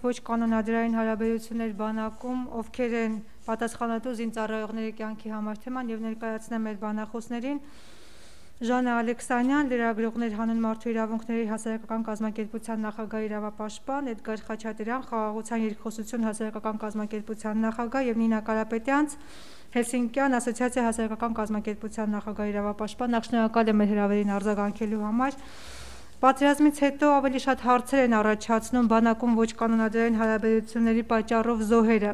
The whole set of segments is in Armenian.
ոչ կանոնադրային հարաբերություններ բանակում, ովքեր են պատասխանատու զինծառայողների կյանքի համար թեման եւ ներկայացնեմ մեր բանախոսներին Ժանա Ալեքսանյան, լրագրողներ հանուն մարդու իրավունքների հասարակական կազմակերպության նախագահ իրավապաշտպան, Էդգար Խաչատրյան, խաղաղության երկխոսություն հասարակական կազմակերպության նախագահ եւ Նինա Կարապետյանց, Հելսինկյան ասոցիացիա հասարակական կազմակերպության նախագահ իրավապաշտպան, նախ շնորհակալ եմ մեր հրավերին արձագանքելու համար։ Պատերազմից հետո ավելի շատ հարցեր են առաջացնում բանակում ոչ կանոնադրային հարաբերությունների պատճառով զոհերը։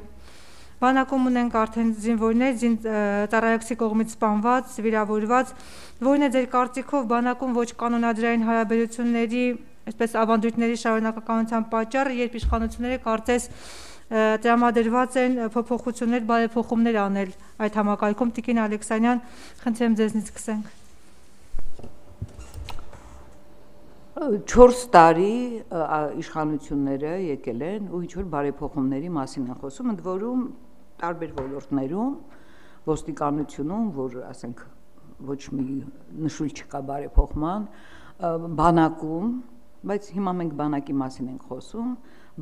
Բանակում ունենք արդեն զինվորներ, ծառայողի կողմից սպանված, վիրավորված, որն է ձեր կարծիքով բանակում ոչ կանոնադրային հարաբերությունների, այսպես ավանդույթների շարունակականության պատճառը, երբ իշխանությունները կարծես տրամադրված են փոփոխություններ, բարեփոխումներ անել այդ համակարգում։ Տիկին Ալեքսանյան, խնդրեմ ձեզնից սկսենք։ 4 տարի իշխանությունները եկել են ու ինչ-որ բարեփոխումների մասին են խոսում, ընդ որում տարբեր ոլորտներում, ոստիկանությունում, որ ասենք ոչ մի նշույլ չկա բարեփոխման, բանակում, բայց հիմա մենք բանակի մասին ենք խոսում,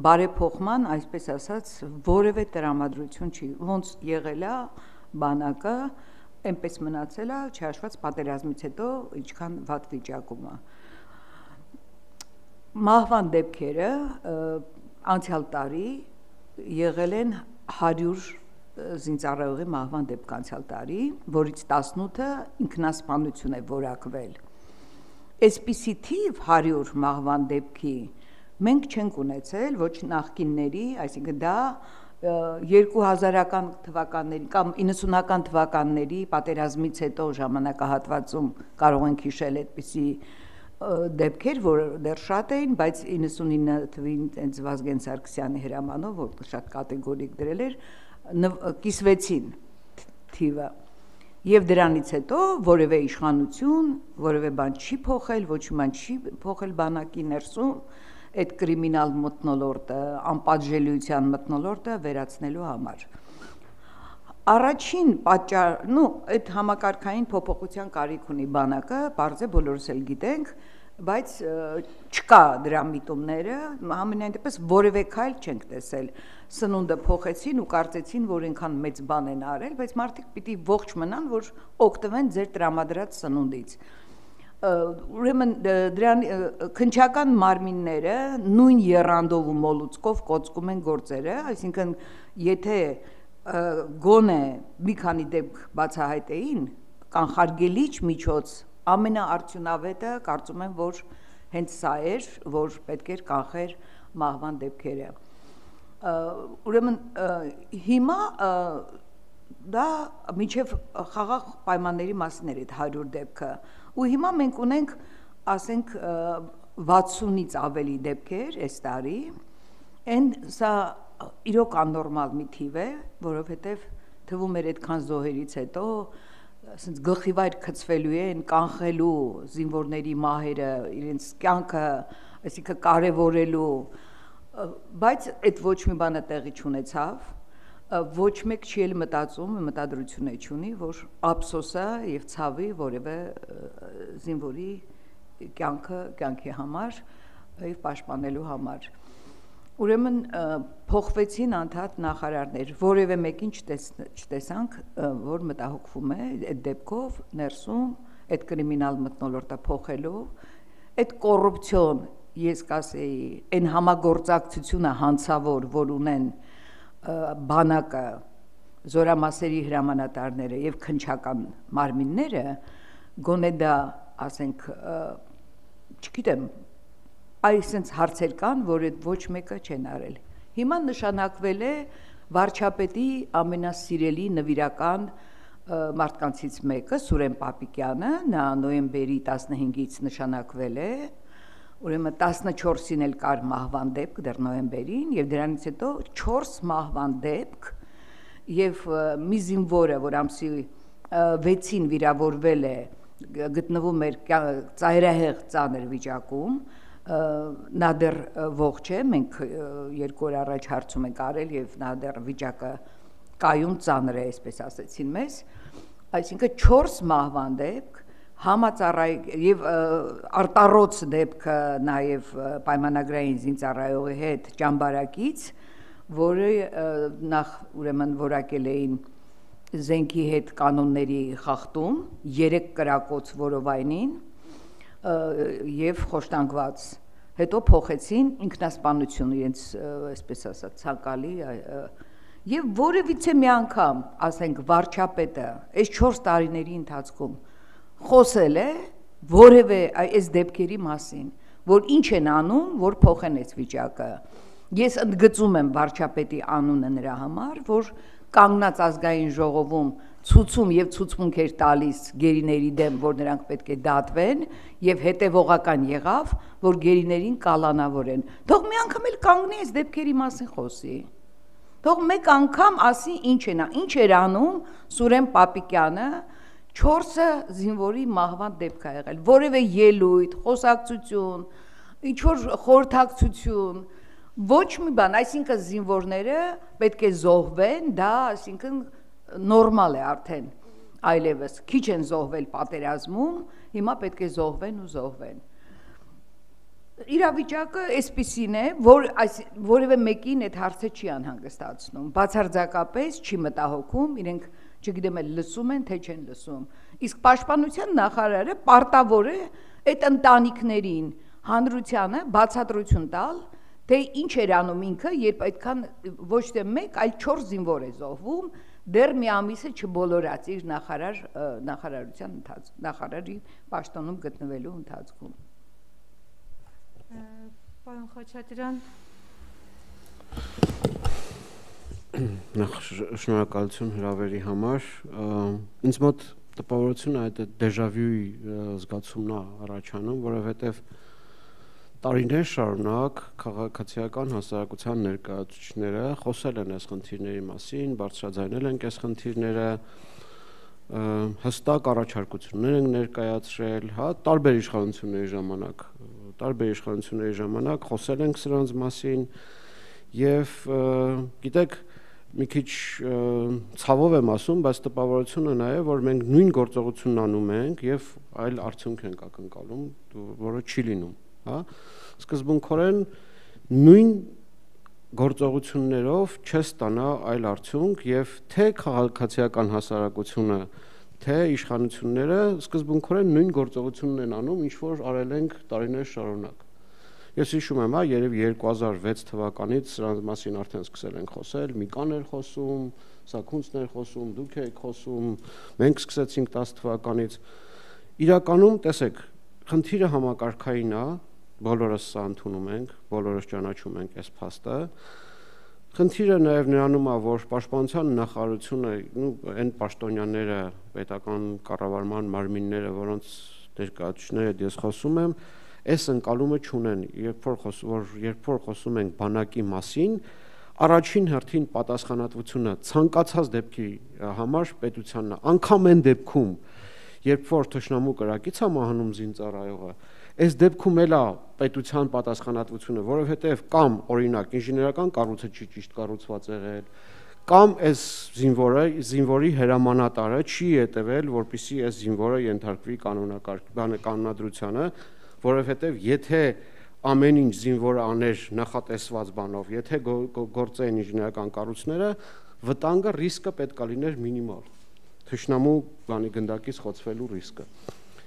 բարեփոխման, այսպես ասած, որևէ տրամադրություն չի, ոնց եղել է բանակը, այնպես մնացել է, չհաշված պատերազմից հետո ինչքան վատ վիճակում է։ Մահվան դեպքերը անցյալ տարի եղել են 100 զինծառայողի մահվան դեպք անցյալ տարի, որից 18-ը ինքնասպանություն է որակվել։ Այսպիսի թիվ 100 մահվան դեպքի մենք չենք ունեցել ոչ նախկինների, այսինքն դա 2000-ական թվականների կամ 90-ական թվականների պատերազմից հետո ժամանակահատվածում կարող ենք հիշել այդպիսի դեպքեր, որ դեռ շատ էին, բայց 99 թվին հենց Վազգեն Սարգսյանի հրամանով, որ շատ կատեգորիկ դրել էր, կիսվեցին թիվը։ Եվ դրանից հետո որևէ իշխանություն, որևէ բան չի փոխել, ոչ մի բան չի փոխել բանակի ներսում, այդ կրիմինալ մթնոլորտը, անպատժելիության մթնոլորտը վերացնելու համար։ Առաջին այդ համակարգային փոփոխության կարիք ունի բանակը, պարզ է բոլորս էլ գիտենք, բայց չկա դրա միտումները, համենայն դեպս որևէ քայլ չենք տեսել։ Սնունդը փոխեցին ու կարծեցին, որ այնքան մեծ բան են արել, բայց մարդիկ պիտի ողջ մնան, որ օգտվեն ձեր տրամադրած սնունդից։ Ուրեմն դրան քննչական մարմինները նույն եռանդով ու մոլուցկով կոծկում են գործերը, այսինքն եթե գոնե մի քանի դեպք բացահայտեին, կանխարգելիչ միջոց ամենաարդյունավետը կարծում եմ, որ հենց սա էր, որ պետք էր կանխեր մահվան դեպքերը։ Ուրեմն հիմա դա մինչև խաղաղ պայմանների մասին էր այդ 100 դեպքը, ու հիմա մենք ունենք, ասենք 60-ից ավելի դեպքեր այս տարի, սա իրոք աննորմալ մի թիվ է, որովհետև թվում էր այդքան զոհերից հետո ասենց գլխիվայր գցվելու են, կանխելու զինվորների մահերը, իրենց կյանքը, այսինքն կարևորելու, բայց այդ ոչ մի բանը տեղի չունեցավ, ոչ մեկ չի էլ մտածում, մտադրություն չունի, որ ափսոսը եւ ցավի որևէ զինվորի կյանքի համար եւ պաշտպանելու համար։ Ուրեմն փոխվեցին անդադ նախարարներ, որևէ մեկին չտեսանք, որ մտահոգվում է այդ դեպքով ներսում, այդ կրիմինալ մթնոլորտը փոխելով, այդ կոռուպցիոն, ես կասեի, այն համագործակցությունը հանցավոր, որ ունեն բանակը, զորամասերի հրամանատարները եւ քննչական մարմինները, գոնե դա, ասենք, չգիտեմ, այսինքն հարցեր կան, որ այդ ոչ մեկը չեն արել։ Հիմա նշանակվել է վարչապետի ամենասիրելի նվիրական մարդկանցից մեկը, Սուրեն Պապիկյանը, նա նոյեմբերի 15-ից նշանակվել է, ուրեմն 14-ին էլ կար մահվան դեպք դեռ նոյեմբերին, եւ դրանից հետո 4 մահվան դեպք, եւ մի զինվորը, որ ամսի 6-ին վիրավորվել է, գտնվում էր ծայրահեղ ծանր վիճակում, նա դեռ ողջ է, մենք 2 օր առաջ հարցում ենք արել եւ նա դեռ վիճակը կայուն ծանր է, այսպես ասեցին մեզ, այսինքն 4 մահվան դեպք, համածառայ եւ արտառոց դեպքը նաեւ պայմանագրային զինծառայողի հետ ճամբարակից, որը նախ ուրեմն որակել էին զենքի հետ կանոնների խախտում 3 կրակոց որովայնին եւ խոշտանգված, հետո փոխեցին ինքնասպանություն իրենց, այսպես ասած, ցանկալի եւ որևիցե մի անգամ, ասենք, վարչապետը այս 4 տարիների ընթացքում խոսել է որևէ այս դեպքերի մասին, որ ինչ են անում, որ փոխեն այս վիճակը։ Ես ընդգծում եմ վարչապետի անունը նրա համար, որ կանգնած ազգային ժողովում ցուցում եւ ցուցմունք էր տալիս գերիների դեմ, որ նրանք պետք է դատվեն եւ հետեւողական եղավ, որ գերիներին կալանավորեն։ Թող մի անգամ էլ կանգնի այս դեպքերի մասին խոսի։ Թող մեկ անգամ ասի ինչ էր անում Սուրեն Պապիկյանը 4 զինվորի մահվան դեպք ա եղել, որևէ ելույթ, խոսակցություն, ինչ որ խորհրդակցություն, ոչ մի բան, այսինքն զինվորները պետք է զոհվեն, դա այսինքն նորմալ է արդեն, այլևս քիչ են զոհվել պատերազմում, հիմա պետք է զոհվեն ու զոհվեն։ Իրավիճակը այսպիսին է, որ որևէ մեկին այդ հարցը չի անհանգստացնում, բացարձակապես չի մտահոգում, իրենք չգիտեմ էլ լսում են, թե չեն լսում։ Իսկ պաշտպանության նախարարը պարտավոր է այդ ընտանիքներին, հանրությանը բացատրություն տալ, թե ինչ էր անում ինքը, երբ այդքան ոչ թե 1, այլ 4 զինվոր է զոհվում, դեռ մի ամիսը չբոլորած իր նախարարության նախարարի պաշտոնում գտնվելու ընթացքում։ Պարոն Խաչատրյան, նախ շնորհակալություն հրավերի համար, ինձ մոտ տպավորություն այդ դեժավյուի զգացումն է առաջանում, որովհետև տարիներ շարունակ քաղաքացիական հասարակության ներկայացուցիչները խոսել են այս խնդիրների մասին, բարձրաձայնել են այս խնդիրները, հստակ առաջարկություններ են ներկայացրել, հա, տարբեր իշխանությունների ժամանակ խոսել ենք սրանց մասին եւ գիտեք, մի քիչ ցավով եմ ասում, բայց տպավորությունը նա է, որ մենք նույն գործողությունն անում ենք եւ այլ արդյունք ենք ակնկալում, որը չի լինում, հա, սկզբունքորեն նույն գործողություններով չես ստանա այլ արդյունք եւ թե քաղաքացիական հասարակությունը, թե իշխանությունները սկզբունքորեն նույն գործողությունն են անում, ինչ որ արել ենք տարիներ շարունակ։ Ես հիշում եմ, երևի 2006 թվականից սրանց մասին արդեն սկսել ենք խոսել, Միկան էր խոսում, Սաքունցն էր խոսում, դուք եք խոսում, մենք սկսեցինք 10 թվականից։ Իրականում, տեսեք, խնդիրը համակարգային է, բոլորս սա ընդունում ենք, բոլորս ճանաչում ենք այս փաստը։ Խնդիրը նաև նրանում է, որ պաշտպանության նախարարությունը, այն պաշտոնյաները, պետական կառավարման մարմինները, որոնց ներկայացուցիչները ես խոսում եմ, այս ընկալումը չունեն, երբ որ խոսում ենք բանակի մասին, առաջին հերթին պատասխանատվությունը ցանկացած դեպքի համար պետությանն է, անգամ այն դեպքում, երբ որ թշնամու կրակից է մահանում զինծառայողը, այս դեպքում էլ է պետության պատասխանատվությունը, որովհետև կամ օրինակ ինժեներական կառույցը չի ճիշտ կառուցված եղել, կամ այս զինվորի հրամանատարը չի հետևել, որպեսզի այս զինվորը ենթարկվի կանոնադրությանը, որովհետև եթե ամեն ինչ զինվորը աներ նախատեսված բանով, եթե գործեին ինժեներական կառույցները, վտանգը, ռիսկը պետք է լիներ մինիմալ, թշնամու գնդակից խոցվելու ռիսկը։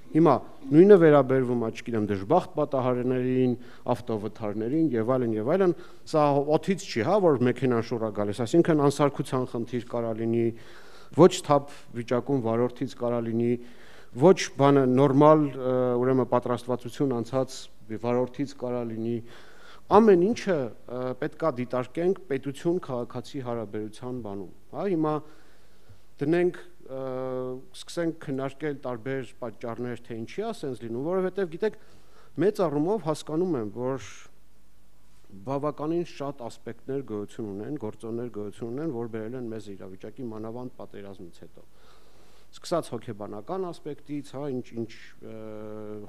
Հիմա նույնը վերաբերվում է, չգիտեմ, դժբախտ պատահարներին, ավտովթարներին եւ այլն, սա օթից չի, հա, որ մեքենան շուռա գալիս, այսինքն անսարքության խնդիր կարա լինի, ոչ թափ վիճակում վարորդից կարա լինի, ոչ բանը նորմալ, ուրեմն պատրաստվածություն անցած վարորդից կարա լինի, ամեն ինչը պետքա դիտարկենք պետություն քաղաքացի հարաբերության բանում, հա, հիմա դնենք սկսենք քննարկել տարբեր պատճառներ, թե ինչի է սենց լինում, որովհետև գիտեք, մեծ առումով հասկանում եմ, որ բավականին շատ ասպեկտներ գոյություն ունեն, գործոններ գոյություն ունեն, որ բերել են մեզ իրավիճակի մանավանդ պատերազմից հետո։ Սկսած հոգեբանական ասպեկտից, հա, ինչ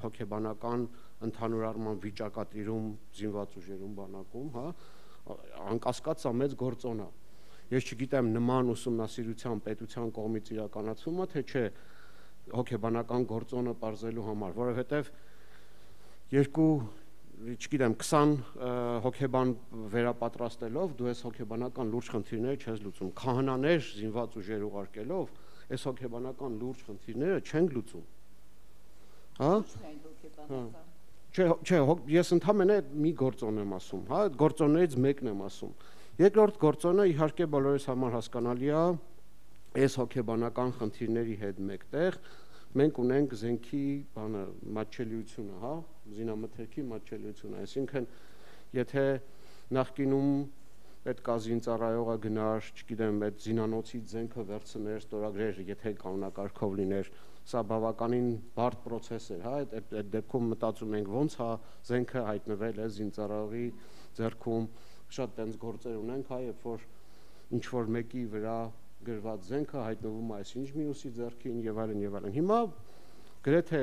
հոգեբանական ընդհանուր առման վիճակատիրում զինված ուժերում բանակում, հա, անկասկած սա մեծ գործոն է։ Ես չգիտեմ նման ուսումնասիրության պետության կողմից իրականացումը, թե չէ հոգեբանական գործոնը բարձելու համար, որովհետև երկու, չգիտեմ, 20 հոգեբան վերապատրաստելով դու այս հոգեբանական լուրջ խնդիրները չես լուծում։ Քահանաներ զինված ուժեր ուղարկելով այս հոգեբանական լուրջ խնդիրները չենք լուծում։ Հա? Չէ, ես ընդհանրապես մի գործոն եմ ասում, հա, գործոններից մեկն եմ ասում։ Երկրորդ գործոնը իհարկե բոլորիս համար հասկանալի է, այս հոգեբանական խնդիրների հետ մեկտեղ մենք ունենք զենքի բանը մատչելիությունը, հա, զինամթերքի մատչելիությունը, այսինքն եթե նախկինում պետք է զինծառայողը գնար, չգիտեմ, այդ զինանոցից զենքը վերցներ, ստորագրեր, եթե կանոնակարգով լիներ, սա բավականին բարդ process էր, հա, այդ դեպքում մտածում ենք ոնց է զենքը հայտնվել է զինծառայողի ձեռքում, շատ տենց գործեր ունենք, հա, երբ որ ինչ որ մեկի վրա գրված զենքը հայտնվում է այսինչ մյուսի ձեռքին եւ այլն եւ այլն։ Հիմա գրեթե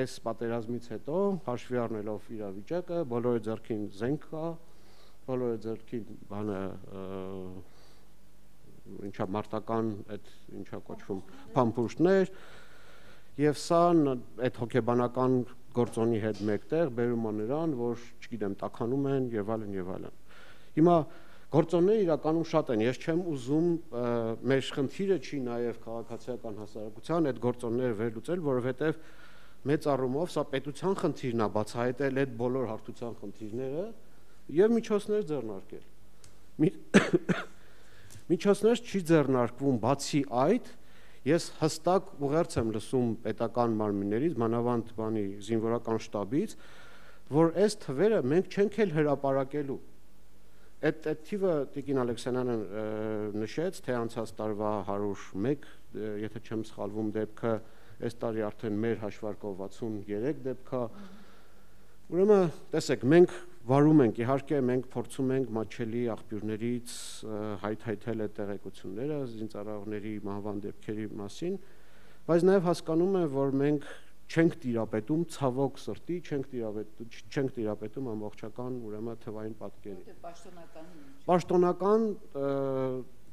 այս պատերազմից հետո հաշվի առնելով իրավիճակը, բոլորի ձեռքին զենք կա, բոլորի ձեռքին բանը ինչա մարտական այդ ինչա կոչվում փամփուշտներ եւ սա այդ հոգեբանական գործոնի հետ մեկտեղ բերում է նրան, որ չգիտեմ, տաքանում են եւ այլն եւ այլն։ Հիմա գործոնները իրականում շատ են, ես չեմ ուզում մեր խնդիրը չի նաև քաղաքացիական հասարակության այդ գործոնները վերլուծել, որովհետև մեծ առումով սա պետության խնդիրն է բացահայտել այդ բոլոր հարթության խնդիրները եւ միջոցներ ձեռնարկել։ Միջոցներ չի ձեռնարկվում, բացի այդ ես հստակ ուղերձ եմ լսում պետական մարմիններից, մանավանդ բանի զինվորական շտաբից, որ այս թվերը մենք չենք էլ հրապարակելու։ Այդ թիվը Տիկին Ալեքսանյանը նշեց, թե անցած տարվա 101, եթե չեմ սխալվում դեպքը, այս տարի արդեն մեր հաշվարկով 63 դեպք է։ Ուրեմն, տեսեք, մենք վարում ենք, իհարկե մենք փորձում ենք մատչելի աղբյուրներից հայթայթել այդ տեղեկությունները զինծառայողների մահվան դեպքերի մասին, բայց նաև հասկանում եմ, որ մենք չենք տիրապետում ցավոք սրտի, չենք տիրապետում ամբողջական ուրեմն թվային պատկերի։ Պաշտոնական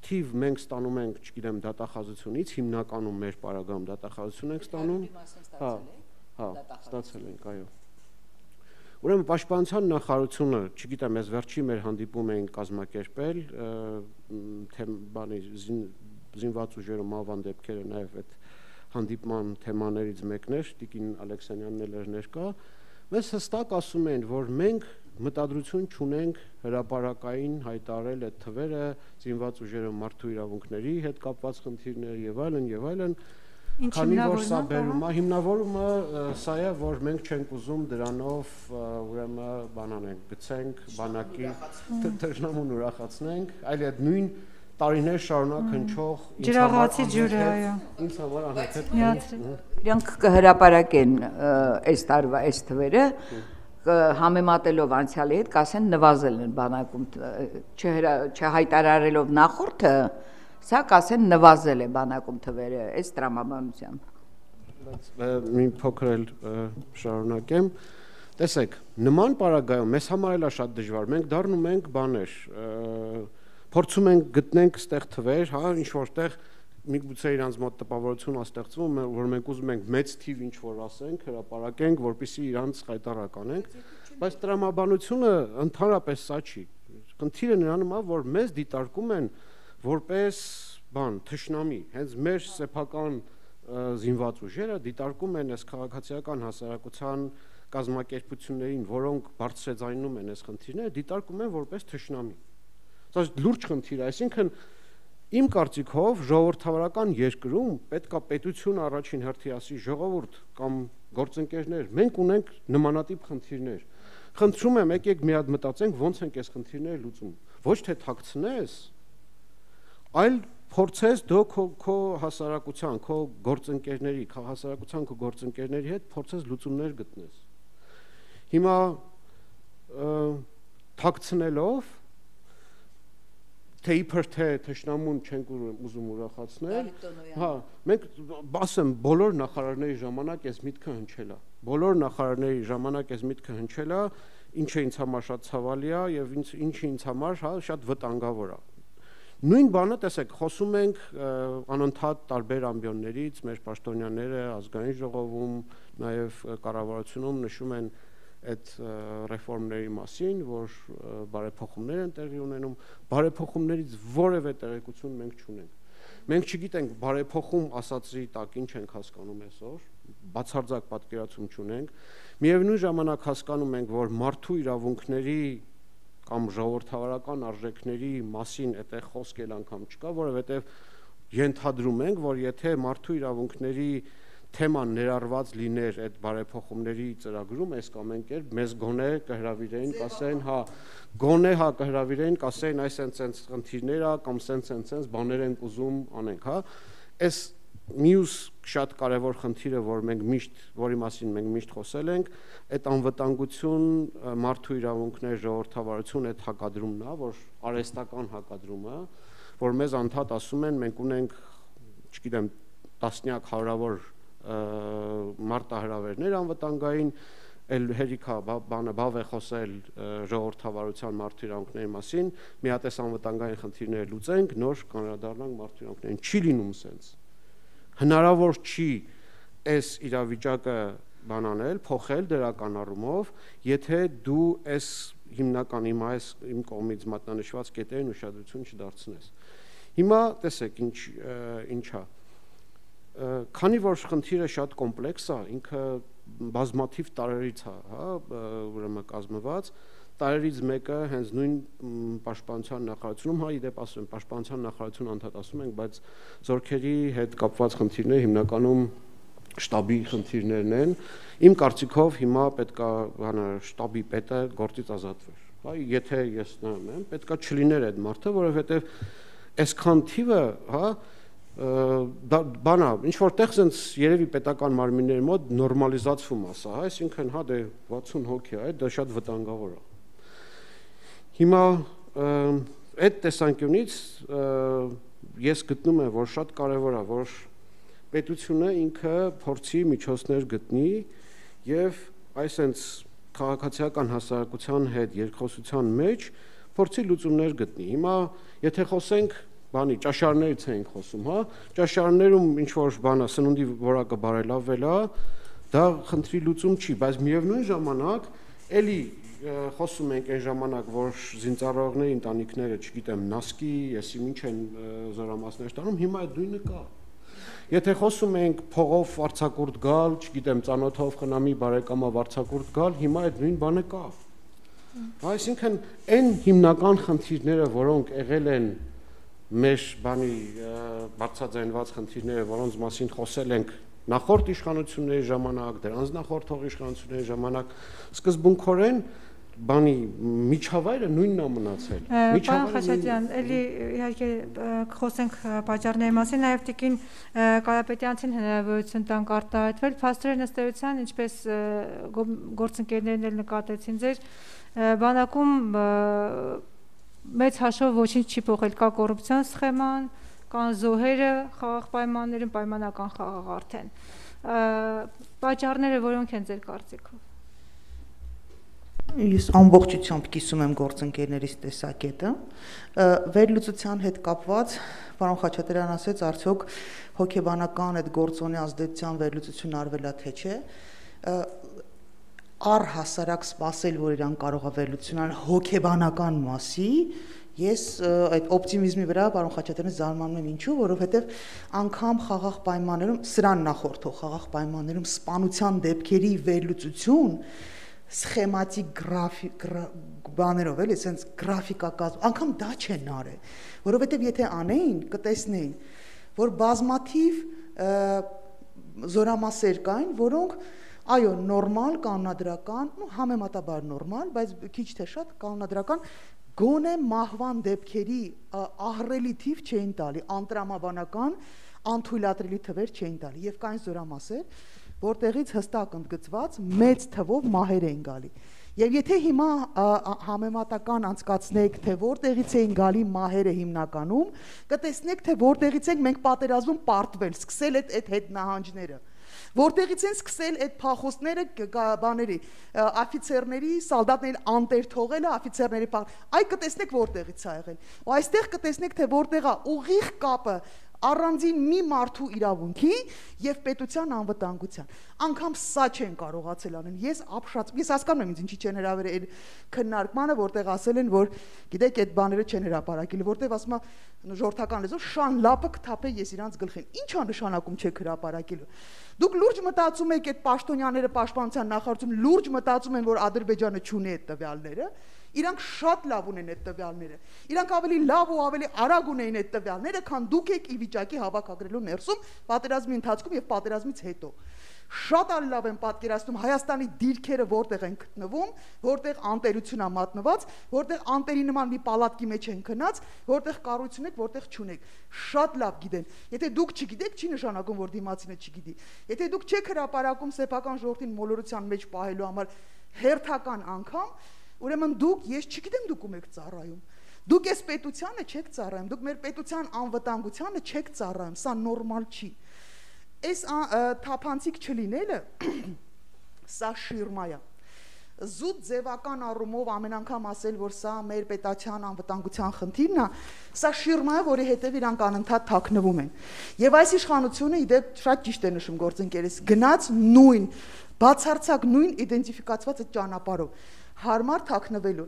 թիվ մենք ստանում ենք, չգիտեմ, դատախազությունից, հիմնականում մեր պարագայում դատախազություն ենք ստանում։ Հա, ստացել ենք, այո։ Ուրեմն պաշտպանության նախարարությունը, չգիտեմ, այս վերջի մեր հանդիպում էին կազմակերպել, թե բանի զինված ուժերի մահվան դեպքերը նաև այդ հանդիպման թեմաներից մեկն էր, Տիկին Ալեքսանյանն էլ էր ներկա, մեզ հստակ ասում են, որ մենք մտադրություն չունենք հրապարակային հայտարարել այդ թվերը, զինված ուժերի մարդու իրավունքների հետ կապված խնդիրներ եւ այլն, քանի որ սա բերում է, հիմնավորումը սա է, որ մենք չենք ուզում դրանով ուրեմն բանանենք, գցենք բանակի թշնամուն ուրախացնենք, այլ այդ նույն տարիներ շարունակ հնչող ջրաղացի ջուրը, այո։ Ինձ համար անհետ իրանք կհրապարակեն այս տարվա այս թվերը համեմատելով անցյալի հետ կասեն նվազել են բանակում չհայտարարելով նախորդը սա կասեն նվազել է բանակում թվերը այս տրամաբանությամբ մի փոքր էլ շարունակեմ տեսեք նման պարագայում մեզ համար էլ է շատ դժվար մենք դառնում ենք բաներ փորձում ենք գտնենք այդտեղ թվեր հա ինչ որտեղ միգուցե իրանց մոտ տպավորություն է ստեղծվում որ մենք ուզում ենք մեծ թիվ ինչ որ ասենք հրապարակենք որպեսզի իրանց խայտարակ անենք բայց տրամաբանությունը ընդհանրապես սա չի խնդիրը նրանում է որ մեզ դիտարկում են որպես բան թշնամի հենց մեր սեփական զինված ուժերը դիտարկում են այս քաղաքացիական հասարակության կազմակերպություններին որոնք բարձրաձայնում են այս խնդիրները դիտարկում են որպես թշնամի սա լուրջ խնդիր է այսինքն իմ կարծիքով ժողովրդավարական երկրում պետքա պետություն առաջին հերթի ասի ժողովուրդ կամ գործընկերներ մենք ունենք նմանատիպ խնդիրներ խնդրում եմ եկեք մի հատ մտածենք ոնց ենք այս խնդիրները լուծում ոչ թե թաքցնես այլ փորձես դու քո հասարակության քո գործընկերների հասարակության քո գործընկերների հետ փորձես լուծումներ գտնես հիմա թաքցնելով թե իբր թե թշնամուն չենք ուզում ուրախացնել հա մենք ասեմ բոլոր նախարարների ժամանակ այս միտքը հնչել է բոլոր նախարարների ժամանակ այս միտքը հնչել է ինչը ինձ համար շատ ցավալի է եւ ինչը ինձ համար հա շատ վտանգավոր է Նույն բանը, տեսեք, խոսում ենք անընդհատ տարբեր ամբիոններից, մեր պաշտոնյաները ազգային ժողովում, նաև կառավարությունում նշում են այդ ռեֆորմների մասին, որ բարեփոխումներ են տեղի ունենում, բարեփոխումներից որևէ տեղեկություն մենք չունենք։ Մենք չգիտենք բարեփոխում ասածի տակ ինչ ենք հասկանում այսօր, բացարձակ պատկերացում չունենք։ Միևնույն ժամանակ հասկանում ենք, որ մարդու իրավունքների կամ ժողովրդավարական արժեքների մասին այդտեղ խոսք էլ անգամ չկա, որովհետև ենթադրում ենք, որ եթե մարդու իրավունքների թեման ներառված լիներ այդ բարեփոխումների ծրագրում, այս կամ այն կերպ մեզ գոնե կհրավիրեին, կասեն, հա, գոնե հա կհրավիրեին, կասեին, այս են խնդիրներ ա կամ սենց բաներ ենք ուզում անենք, հա։ Այս մյուս շատ կարևոր խնդիրը, որի մասին մենք միշտ խոսել ենք, այդ անվտանգություն, մարդու իրավունքներ, ժողովրդավարություն, այդ հակադրումն է, որ արհեստական հակադրումը, որ մեզ անդադ ասում են, մենք ունենք, չգիտեմ, տասնյակ հարյուրավոր մարտահրավերներ անվտանգային, էլ հերիքա բավ է խոսել ժողովրդավարության մարդու իրավունքների մասին, մի հատ էս անվտանգային խնդիրները լուծենք, նոր կանրադառնանք մարդու իրավունքներին, չի լինում սենց։ Հնարավոր չի այս իրավիճակը բանանել, փոխել դրական առումով, եթե դու այս հիմնական իմ կողմից մատնանշված կետերին ուշադրություն չդարձնես։ Հիմա տեսեք ինչա։ Քանի որ խնդիրը շատ կոմպլեքս է, ինքը բազմաթիվ տարերից է, հա, ուրեմն կազմված, տարերից մեկը հենց նույն պաշտպանության նախարարությունում, հա, իդեպ ասում եմ, պաշտպանության նախարարություն անդադ ասում ենք, բայց զորքերի հետ կապված խնդիրները հիմնականում շտաբի խնդիրներն են։ Իմ կարծիքով հիմա պետքա շտաբի պետը գործից ազատվեր, հա, եթե ես նայում եմ, պետքա չլիներ այդ մարդը, որովհետև այսքան թիվը, հա, բանա, ինչ որտեղ sense երևի պետական մարմինների մոտ նորմալիզացվում է սա, այսինքն հա դե 60 հոգի է, դա շատ վտանգավոր է։ Հիմա այդ տեսանկյունից ես գտնում եմ, որ շատ կարևոր է, որ պետությունը ինքը փորձի միջոցներ գտնի եւ այսենց քաղաքացիական հասարակության հետ երկխոսության մեջ փորձի լուծումներ գտնի։ Հիմա եթե խոսենք բանի ճաշարներից ենք խոսում, հա, ճաշարներում ինչ որ բանա սնունդի որակը բարելավվել է, դա խնդրի լուծում չի, բայց միևնույն ժամանակ էլի խոսում ենք այն ժամանակ, որ զինծառայողների ընտանիքները, չգիտեմ, նասկի, եսի ինչ են զորամասներ ստանում, հիմա այդ նույնը կա։ Եթե խոսում ենք փողով վարձակուրդ գալ, չգիտեմ, ծանոթով խնամի բարեկամա վարձակուրդ գալ, հիմա այդ նույն բանը կա։ Այսինքն այն հիմնական խնդիրները, որոնք եղել են մեր բանի բարձրաձայնված խնդիրները, որոնց մասին խոսել ենք նախորդ իշխանությունների ժամանակ, դրանց նախորդող իշխանությունների ժամանակ, սկզբունքորեն բանի միջավայրը նույնն է մնացել։ Պարոն Խաչատրյան, էլի իհարկե խոսենք պատճառների մասին, նաև տիկին Կարապետյանցին հնարավորություն տանք արտահայտվել, փաստորեն ըստ էության, ինչպես գործընկերներն էլ նկատեցին ձեր բանակում մեծ հաշվով ոչինչ չի փոխել, կա կոռուպցիոն սխեման, կան զոհերը խաղաղ պայմաններում, պայմանական խաղաղ արդեն։ Պատճառները որոնք են ձեր կարծիքով։ Ես ամբողջությամբ կիսում եմ գործընկերներիս տեսակետը, վերլուծության հետ կապված, պարոն Խաչատրյան ասեց, արդյոք հոգեբանական այդ գործոնի ազդեցության վերլուծություն արվել է թե չէ, առհասարակ սպասել, որ իրան կարող է վերլուծություն անել հոգեբանական մասի, ես այդ օպտիմիզմի վրա պարոն Խաչատրյանը զարմանում եմ ինչու, որովհետև անգամ խաղաղ պայմաններում, սրան նախորդող խաղաղ պայմաններում սպանության դեպքերի վերլուծություն սխեմատիկ բաներով էլի, ասենց գրաֆիկակազմ, անգամ դա չեն արել, որովհետև եթե անեին, կտեսնեին, որ բազմաթիվ զորամասեր կային, որոնք այո, նորմալ, կանոնադրական, համեմատաբար նորմալ, բայց քիչ թե շատ կանոնադրական գոնե մահվան դեպքերի ահռելի թիվ չէին տալի, անտրամաբանական, անթույլատրելի թվեր չէին տալի, եւ կային զորամասեր, որտեղից հստակ ընդգծված մեծ թվով մահեր էին գալի։ Եվ եթե հիմա համեմատական անցկացնեք, թե որտեղից էին գալի մահերը հիմնականում, կտեսնեք, թե որտեղից ենք մենք պատերազմում պարտվել, սկսել այդ հետ նահանջները։ Որտեղից են սկսել այդ փախոստները բաների, աֆիցերների, սալդատների անտեր թողելը, աֆիցերների այ կտեսնեք որտեղից է եղել։ Ու այստեղ կտեսնեք թե որտեղ է ուղիղ կապը առանձին մի մարդու իրավունքի եւ պետության անվտանգության։ Անկամ սա չեն կարողացել անեն։ Ես հասկանում եմ ինձ ինչի չեն հրավիրել այդ քննարկմանը, որտեղ ասել են, որ գիտեք, այդ բաները չեն հրապարակել, որտեղ ասում է ժողովրդական լեզվով շան լապը կթափե ես իրանց գլխին։ Ինչ է նշանակում չեք հրապարակելու։ Դուք լուրջ մտածում եք այդ պաշտոնյաները պաշտպանության նախարարություն լուրջ մտածում են, որ Ադրբեջանը չունի այդ տվյալները։ Իրանք շատ լավ ունեն այդ տվյալները։ Իրանք ավելի լավ ու ավելի արագ ունեն այդ տվյալները, քան դուք եք ի վիճակի հավաքագրելու ներսում պատերազմի ընթացքում եւ պատերազմից հետո։ Շատ լավ են պատկերացնում Հայաստանի դիրքերը որտեղ են գտնվում, որտեղ անտերություն է մատնված, որտեղ անտերի նման մի պալատկի մեջ են քնած, որտեղ կառույց ունեք, որտեղ չունեք։ Շատ լավ գիտեն։ Եթե դուք չգիտեք, չի նշանակում, որ դիմացինը չգիտի։ Եթե դուք չեք հրապարակում սեփական ժողովրդին մոլորության մեջ պահելու համար հերթական անգամ, ուրեմն դուք, ես չգիտեմ դուք ում եք ծառայում։ Դուք այս պետությանը չեք ծառայում, դուք մեր պետության անվտանգությանը չեք ծառայում, սա նորմալ չի։ Այս թափանցիկ չլինելը սա շիրմա է։ Զուտ ձևական առումով ամեն անգամ ասել, որ սա մեր պետության անվտանգության խնդիրն է, սա շիրմա է, որի հետև իրանք անընդհատ թաքնվում են։ Եվ այս իշխանությունը իդեպ շատ ճիշտ է նշում գործընկերս, գնաց նույն բացարձակ նույն իդենտիֆիկացված այդ ճանապարհով հարմար թաքնվելու։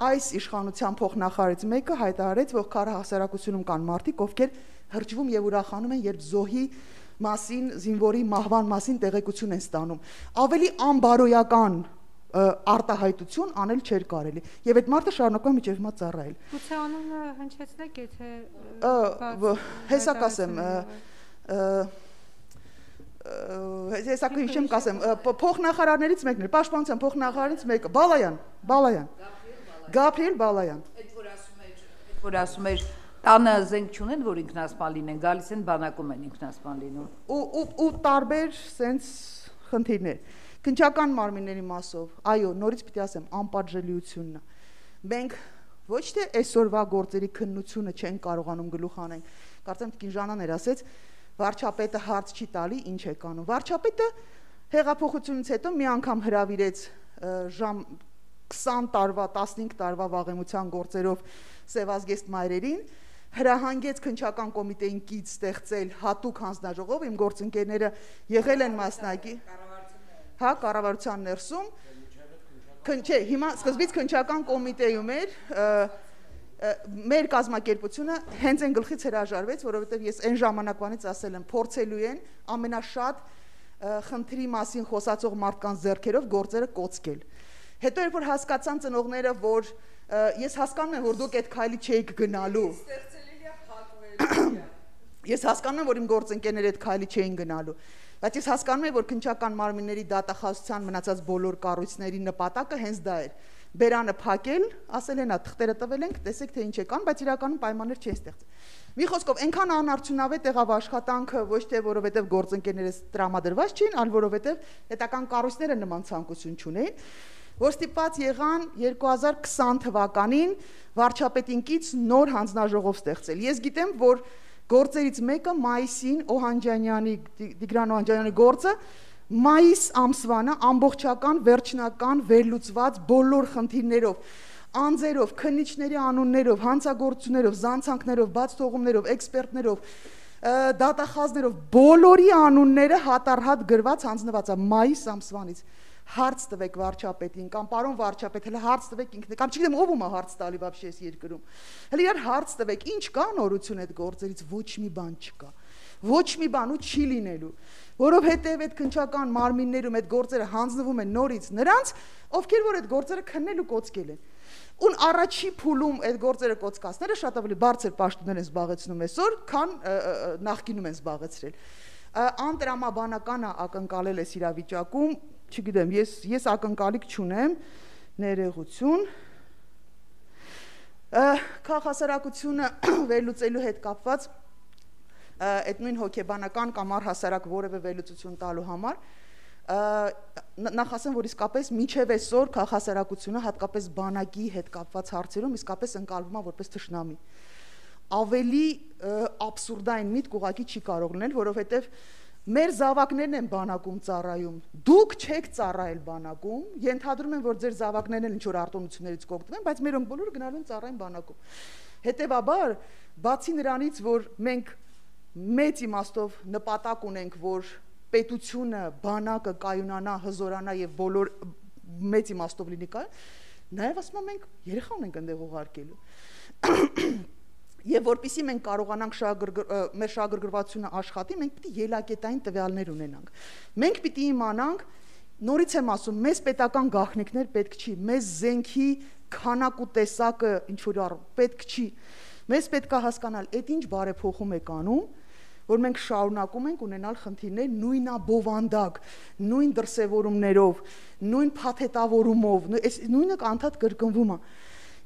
Այս իշխանության փոխնախարարից մեկը հայտարարեց, որ քարահասարակությունում կան մարդիկ, ովքեր հրճվում եւ ուրախանում են, երբ զոհի մասին, զինվորի մահվան մասին տեղեկություն են ստանում։ Ավելի անբարոյական արտահայտություն անել չէր կարելի։ Եվ այդ մարդը շարունակում է մինչև հիմա ծառայել։ Գուցե անունը հնչեցնեք, եթե հեսա կասեմ, հեսա հիշեմ կասեմ, փոխնախարարներից մեկն էր, պաշտպանության փոխնախարարից մեկը, Բալայան, Գաբրիել Բալայան։ Այդ որ ասում էր տանը զենք չունեն, որ ինքնասպան լինեն, գալիս են բանակում են ինքնասպան լինում։ Ու տարբեր սենց խնդիրներ։ Քննչական մարմինների մասով, այո, նորից պիտի ասեմ, անպատժելիությունն է։ Մենք ոչ թե այսօրվա գործերի քննությունը չեն կարողանում գլուխ անենք։ Կարծեմ Կինժանան էր ասեց, վարչապետը հարց չի տալի, ինչ է կանում։ Վարչապետը հեղափոխությունից հետո մի անգամ հրավիրեց ժամ 20 տարվա, 15 տարվա վաղեմության գործերով Սևազգեստ մայրերին, հրահանգեց քննչական կոմիտեին կից ստեղծել հատուկ հանձնաժողով, իմ գործընկերները եղել են մասնակի, հա, կառավարության ներսում, չէ, հիմա սկզբից քննչական կոմիտեում էր, մեր կազմակերպությունը հենց այն գլխից հրաժարվեց, որովհետև ես այն ժամանակվանից ասել եմ, փորձելու են ամենաշատ խնդրի մասին խոսացող մարդկանց ձեռքերով գործերը կոծկել։ Հետո երբ որ հասկացան ծնողները, որ ես հասկանում եմ, որ դուք այդ քայլի չէիք գնալու։ Ես հասկանում եմ, որ իմ գործընկերները այդ քայլի չէին գնալու, բայց ես հասկանում եմ, որ քննչական մարմինների դատախազության մնացած բոլոր կառույցների նպատակը հենց դա էր։ Բերանը փակել, ասել են, թղթերը տվել ենք, տեսեք թե ինչ է կան, բայց իրականում պայմաններ չեն ստեղծել։ Մի խոսքով, այնքան անարդյունավետ եղավ աշխատանքը, ոչ թե որովհետև գործընկերներս տրամադրված չէին, այլ որովհետև պետական կառույցները նման ցանկություն չունեին, որ ստիպված եղան 2020 թվականին վարչապետին կից նոր հանձնաժողով ստեղծել։ Ես գիտեմ, որ գործերից մեկը մայիսին Տիգրան Օհանջանյանի գործը մայիս ամսվանը ամբողջական վերջնական վերլուծված բոլոր խնդիրներով, անձերով, քննիչների անուններով, հանցագործություններով, զանցանքներով, բաց թողումներով, էքսպերտներով, դատախազներով բոլորի անունները հատառհատ գրված հանձնված է մայիս ամսվանից։ Հարց տվեք վարչապետին կամ պարոն վարչապետ, հələ հարց տվեք ինքն, կամ չգիտեմ ով ում է հարց տալի вообще այս երկրում։ Հələ իրար հարց տվեք, ինչ կա նորություն այդ գործերից, ոչ մի բան չկա։ Ոչ մի բան ու չի լինելու, որովհետև այդ քննչական մարմիններում այդ գործերը հանձնվում են նորից նրանց, ովքեր որ այդ գործերը քննել ու կոծկել են։ Ուն առաջի փուլում այդ գործերը կոծկածները շատ ավելի բարձր պաշտոններ են զբաղեցնում այսօր, քան նախկինում են զբաղեցրել։ Անտրամաբանականը ակնկալել է իրավիճակում, չգիտեմ, ես ակնկալիք չունեմ, ներողություն։ Քաղաքասարակությունը վերլուծելու հետ կապված այդ նույն հոգեբանական կամ առհասարակ որևէ վերլուծություն տալու համար նախ ասեմ, որ իսկապես մինչև այսօր քաղաքասարակությունը հատկապես բանակի հետ կապված հարցերում իսկապես ընկալվում է որպես թշնամի։ Ավելի աբսուրդային միտք ուղղակի չի կարող լինել, որովհետև Մեր զավակներն են բանակում ծառայում, դուք չեք ծառայել բանակում, ենթադրում եմ, որ ձեր զավակներն են ինչ-որ արտոնություններից կօգտվեն, բայց մերոնք բոլորը գնալու են ծառայեն բանակում։ Հետևաբար, բացի նրանից, որ մենք մեծ իմաստով նպատակ ունենք, որ պետությունը, բանակը կայունանա, հզորանա եւ բոլոր մեծ իմաստով լինի կայուն, նաեւ ասում եմ մենք երեխա ունենք այնտեղ ուղարկելու։ Եվ որպեսզի մենք կարողանանք մեր շահագրգռվածությունը աշխատի, մենք պիտի ելակետային տվյալներ ունենանք։ Մենք պիտի իմանանք, նորից եմ ասում, մեզ պետական գաղտնիքներ պետք չի, մեզ զենքի քանակ ու տեսակը ինչ որ պետք չի։ Մեզ պետք է հասկանալ, այդ ինչ բարեփոխում եք անում, որ մենք շարունակում ենք ունենալ խնդիրներ նույնաբովանդակ, նույն դրսևորումներով, նույն փաթեթավորումով, նույնը անդադ կրկնվում է։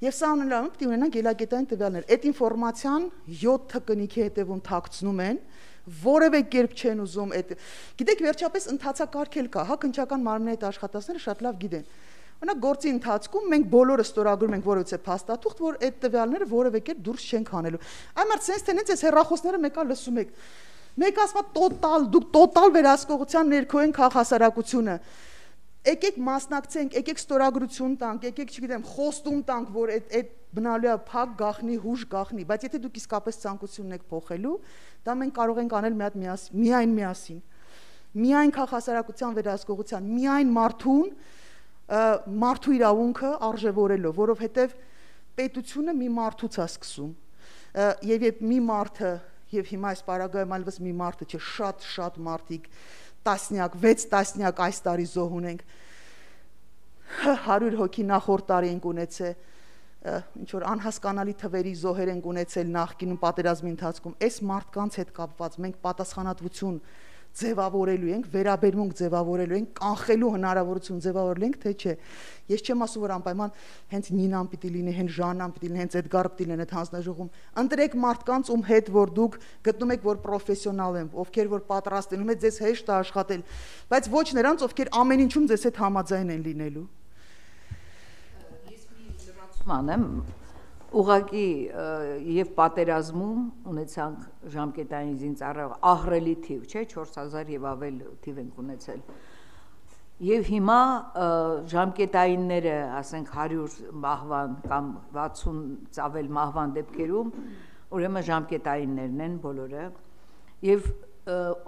Եվ սա ունենալու պիտի ունենանք ելակետային տվյալներ։ Այդ ինֆորմացիան 7 թկնիկի հետևում թաքցնում են, որևէ կերպ չեն ուզում այդ։ Գիտեք, վերջապես ընթացակարգել կա, հա, քննչական մարմնի այդ աշխատածները շատ լավ գիտեն։ Օրինակ գործի ընթացքում մենք բոլորը ստորագրում ենք որևէ փաստաթուղթ, որ այդ տվյալները որևէ կերպ դուրս չենք հանելու։ Այ մարդ sense թե նենց այս հեռախոսները մեկա լսում եք։ Մեկ ասում է տոտալ, դուք տոտալ վերահսկողության ներքո են քաղաքասարակությունը։ Եկեք մասնակցենք, եկեք ստորագրություն տանք, եկեք, չգիտեմ, խոստում տանք, որ այդ բնալու է փակ գախնի, հուժ գախնի, բայց եթե դուք իսկապես ցանկություն ունեք փոխելու, դա մենք կարող ենք անել միայն միասին։ Միայն քաղաքասարակության վերահսկողության, միայն մարդու իրավունքը արժևորելով, որովհետև պետությունը մի մարդուց է սկսում։ Եվ երբ մի մարդը, եւ հիմա այս պարագայում այլևս մի մարդը չէ, շատ մարդիկ տասնյակ, 6 տասնյակ այս տարի զոհ ունենք, 100 հոգի նախորդ տարի ենք ունեցել, ինչ-որ անհասկանալի թվերի զոհեր ենք ունեցել նախկինում պատերազմի ընթացքում, այս մարդկանց հետ կապված մենք պատասխանատվություն ձևավորելու ենք, վերաբերմունք ձևավորելու ենք, կանխելու հնարավորություն ձևավորելու ենք, թե չէ։ Ես չեմ ասում, որ անպայման հենց Նինան պիտի լինի, հենց Ժաննան պիտի լինի, հենց Էդգարը պիտի լինի այդ հանձնաժողովում։ Ընտրեք մարդկանց, ում հետ որ դուք գտնում եք, որ պրոֆեսիոնալ են, ովքեր որ պատրաստ են, ում հետ ձեզ հեշտ է աշխատել, բայց ոչ նրանց, ովքեր ամեն ինչում ձեզ հետ համաձայն են լինելու։ Ես մի լրացում եմ, ուղղակի եւ պատերազմում ունեցանք ժամկետային զինծառայող ահռելի թիվ, չէ, 4000 եւ ավել թիվ ենք ունեցել։ Եվ հիմա ժամկետայինները, ասենք 100 մահվան կամ 60 ծավել մահվան դեպքերում, ուրեմն ժամկետայիններն են բոլորը, եւ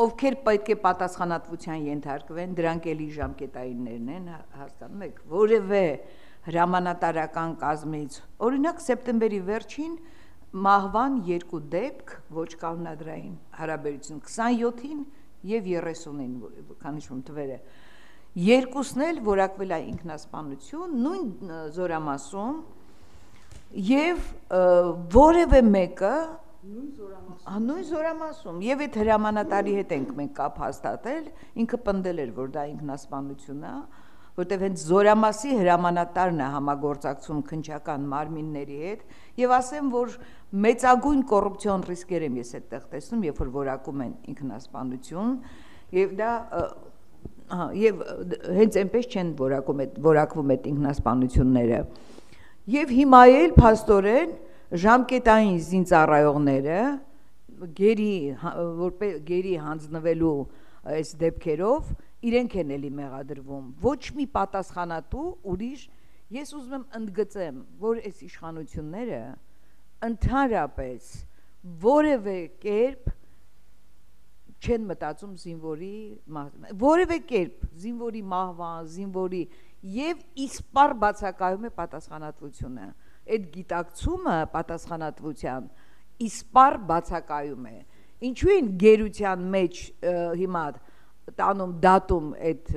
ովքեր պետք է պատասխանատվության ենթարկվեն, դրանք էլի ժամկետայիններն են, հասկանում եք, որևէ հրամանատարական կազմից, օրինակ սեպտեմբերի վերջին մահվան 2 դեպք ոչ կանոնադրային հարաբերություն 27-ին եւ 30-ին, քանիշում թվերը, երկուսն էլ որակվել է ինքնասպանություն, նույն զորամասում եւ որևէ մեկը նույն զորամասում եւ այդ հրամանատարի հետ ենք մենք կապ հաստատել, ինքը պնդել էր, որ դա ինքնասպանություն է, որտեղ հենց զորամասի հրամանատարն է համագործակցում քննչական մարմինների հետ եւ ասեմ, որ մեծագույն կոռուպցիոն ռիսկեր եմ ես այդտեղ տեսնում, երբ որ որակում են ինքնասպանություն եւ դա եւ հենց այնպես չեն որակվում այդ ինքնասպանությունները եւ հիմա էլ փաստորեն ժամկետային զինծառայողները գերի հանձնվելու այս դեպքերով իրենք են էլի մեղադրվում, ոչ մի պատասխանատու ուրիշ, ես ուզում եմ ընդգծեմ, որ այս իշխանությունները ընդհանրապես որևէ կերպ չեն մտածում զինվորի որևէ կերպ զինվորի մահվան, զինվորի եւ իսպառ բացակայում է պատասխանատվությունը, այդ գիտակցումը պատասխանատվության իսպառ բացակայում է, ինչու են գերության մեջ հիմա տանում դատում այդ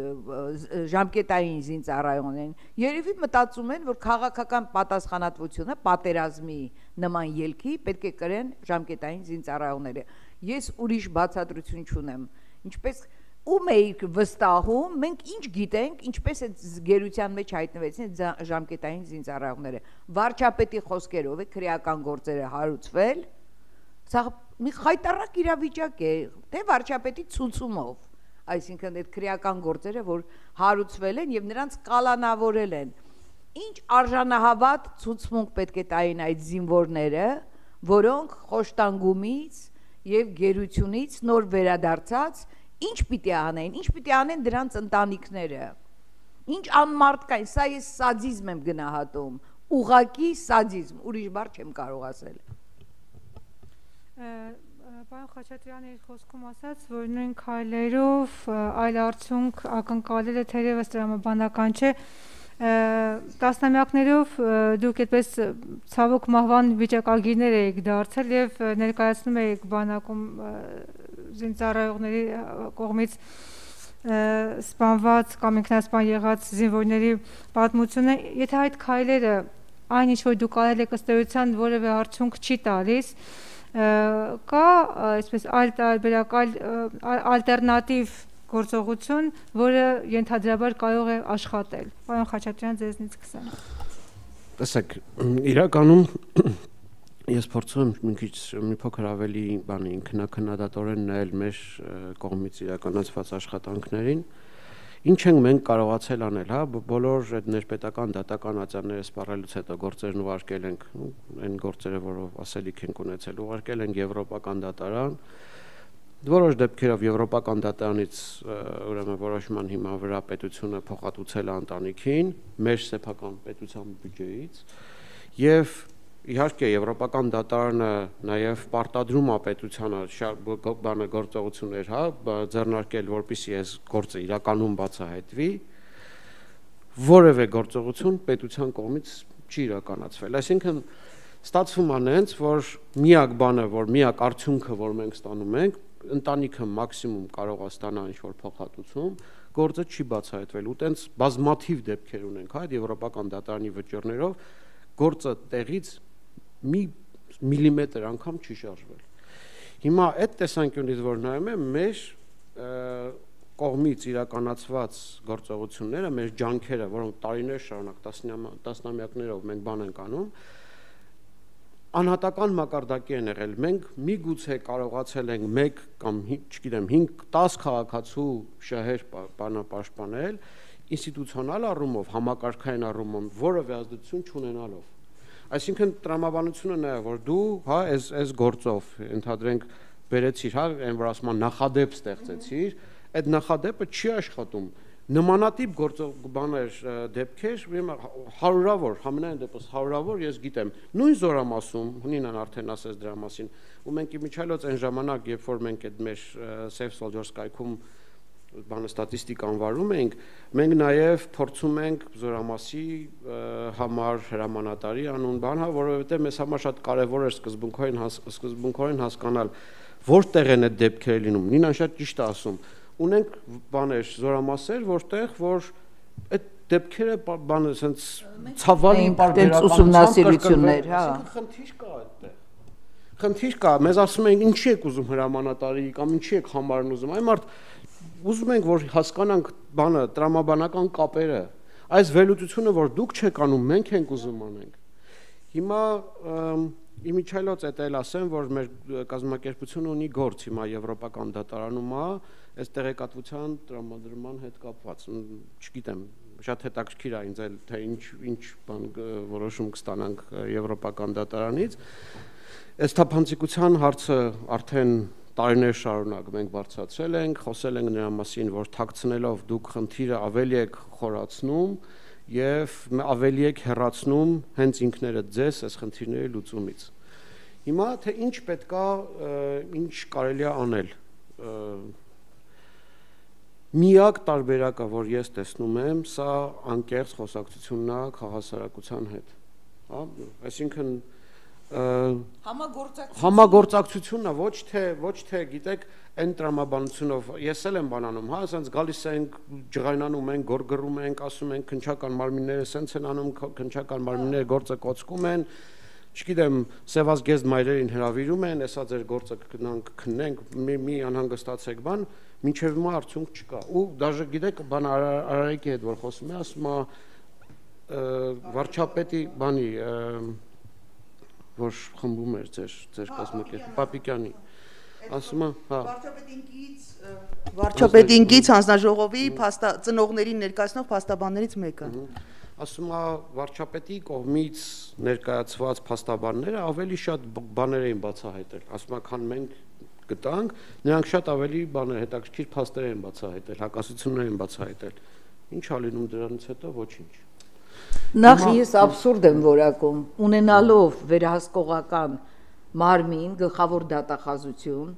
ժամկետային զինծառայողներին, երևի մտածում են, որ քաղաքական պատասխանատվությունը պատերազմի նման ելքի պետք է կրեն ժամկետային զինծառայողները։ Ես ուրիշ բացատրություն չունեմ, ինչպես ում էիք վստահում, մենք ինչ գիտենք, ինչպես այդ գերության մեջ հայտնվեցին ժամկետային զինծառայողները։ Վարչապետի խոսքերով է քրեական գործերը հարուցվել, սա մի խայտառակ իրավիճակ է, թե վարչապետի ցուցումով, այսինքն այդ քրեական գործերը, որ հարուցվել են եւ նրանց կալանավորել են։ Ինչ արժանահավատ ցուցմունք պետք է տային այդ զինվորները, որոնք խոշտանգումից եւ գերությունից նոր վերադարձած Ինչ պիտի անեն, ինչ պիտի անեն դրանց ընտանիքները։ Ինչ անմարդկային, սա ես սադիզմ եմ գնահատում, ուղղակի սադիզմ, ուրիշ բառ չեմ կարող ասել։ Պարոն Խաչատրյանը իր խոսքում ասաց, որ նույն քայլերով այլ արդյունք ակնկալելը թերևս տրամաբանական չէ, տասնամյակներով դուք այդպես ցավոք մահվան վիճակագիրներ եք դարձել եւ ներկայացնում եք բանակում զինծառայողների կողմից սպանված կամ ինքնասպան եղած զինվորների պատմությունը, եթե այդ քայլերը այն ինչ որ դուք արել եք ըստ էության որևէ արդյունք չի տալիս, կա այսպես այլ տարբերակ, ալտերնատիվ գործողություն, որը ենթադրաբար կարող է աշխատել։ Պարոն Խաչատրյան, ձեզնից սկսեմ։ Տեսեք, իրականում ես փորձում եմ մի փոքր ավելի ինքնակնդատորեն նայել մեր կողմից իրականացված աշխատանքներին։ Ինչ ենք մենք կարողացել անել, հա, բոլոր այդ ներպետական դատական ացանները սպառելուց հետո գործերն ուղարկել ենք, այն գործերը, որով ասելիք ենք ունեցել, ուղարկել ենք Եվրոպական դատարան, որոշ դեպքերով Եվրոպական դատարանից ուրեմն որոշման հիման վրա պետությունը փոխհատուցել է ընտանիքին, մեր սեփական պետության բյուջեից, եւ իհարկե Եվրոպական դատարանը նաև պարտադրում է պետությանը բանը գործողություններ, հա, ձեռնարկել, որպեսզի այս գործը իրականում բացահայտվի, որևէ գործողություն պետության կողմից չի իրականացվել։ Այսինքն ստացվում է նենց, որ միակ բանը, որ միակ արդյունքը, որ մենք ստանում ենք, ընտանիքը մաքսիմում կարող է ստանալ ինչ-որ փոխհատուցում, գործը չի բացահայտվել, ու տենց բազմաթիվ դեպքեր ունենք, հա, այդ Եվրոպական դատարանի վճռներով գործը տեղից մի միլիմետր անգամ չի շարժվել։ Հիմա այդ տեսանկյունից որ նայում եմ, մեր կողմից իրականացված գործողությունները, մեր ջանքերը, որոնք տարիներ շարունակ տասնամյակներով մենք բան ենք անում, անհատական մակարդակի են եղել։ Մենք միգուցե կարողացել ենք 1 կամ չգիտեմ 5-10 քաղաքացու շահեր պաշտպանել, ինստիտուցիոնալ առումով, համակարգային առումով որևէ ազդեցություն չունենալով։ Այսինքն տրամաբանությունը նա է, որ դու, հա, այս գործով ընդհանրենք բերեցիր, հա, այն որ ասում են նախադեպ ստեղծեցիր, այդ նախադեպը չի աշխատում։ Նմանատիպ բաներ դեպքեր հարյուրավոր, համենայն դեպս հարյուրավոր ես գիտեմ։ Նույն Զորամասում, Նինան արդեն ասեց դրա մասին, ու մենք իմիջիայլոց այն ժամանակ, երբ որ մենք այդ մեր Safe Soldiers կայքում բանը ստատիստիկ անվարում ենք, մենք նաև փորձում ենք Զորամասի համար հրամանատարի անուն բան, հա, որովհետև մեզ համար շատ կարևոր էր սկզբունքորեն հասկանալ, որտեղ են այդ դեպքերը լինում։ Նինան շատ ճիշտ է ասում։ Ունենք բաներ, Զորամասեր, որտեղ որ այդ դեպքերը բանը ասենց ցավալի ուսումնասիրություններ, հա։ Խնդիր կա այդտեղ։ Խնդիր կա, մեզ ասում են ինչի եք ուզում հրամանատարի կամ ինչի եք համարն ուզում։ Այն մարդ ուզում ենք որ հասկանանք բանը տրամաբանական կապերը, այս վերլուծությունը որ դուք չեք անում, մենք ենք ուզում անենք։ Հիմա իմիջիայլոց էլ ասեմ, որ մեր կազմակերպությունը ունի գործ հիմա Եվրոպական դատարանում է, այս տեղեկատվության տրամադրման հետ կապված, չգիտեմ, շատ հետաքրքիր է ինձ էլ թե ինչ բան որոշում կստանանք Եվրոպական դատարանից։ Այս թափանցիկության հարցը արդեն տարիներ շարունակ մենք բարձրացրել ենք, խոսել ենք նրա մասին, որ թաքցնելով դուք խնդիրը ավելի եք խորացնում եւ ավելի եք հեռացնում հենց ինքներդ ձեզ այս խնդիրների լուծումից։ Հիմա թե ինչ պետքա, ինչ կարելի է անել։ Միակ տարբերակը, որ ես տեսնում եմ, սա անկեղծ խոսակցությունն է քաղաքասարակության հետ։ Հա, այսինքն համագործակցությունն է, ոչ թե գիտեք այն տրամաբանությունով ես էլ եմ բանանում, հա, ասենց գալիս ենք, ջղայնանում ենք, գորգռում ենք, ասում ենք քնչական մարմինները սենց են անում, քնչական մարմինները գործը կոծկում են, չգիտեմ, սևազգեստ մայրերին հրավիրում են, հեսա ձեր գործը քննենք, մի անհանգստացեք բան, մինչև հիմա արդյունք չկա։ Ու դաժե գիտեք, բան Արարիկի հետ որ խոսում է, ասում է վարչապետի բանի որ խմբում էր ձեր կազմակերպ Պապիկյանի ասում է, հա, վարչապետինկից հանձնաժողովի ծնողներին ներկայացնող փաստաբաններից մեկը ասում է վարչապետի կողմից ներկայացված փաստաբանները ավելի շատ բաներ էին բացահայտել, ասում է, քան մենք գտանք, նրանք շատ ավելի բաներ հետաքրքիր փաստեր են բացահայտել, հակասություններ են բացահայտել։ Ինչ ա լինում դրանից հետո ոչինչ։ Նախ ես абսուրդ եմ որակում, ունենալով վերահսկողական մարմին, գլխավոր դատախազություն,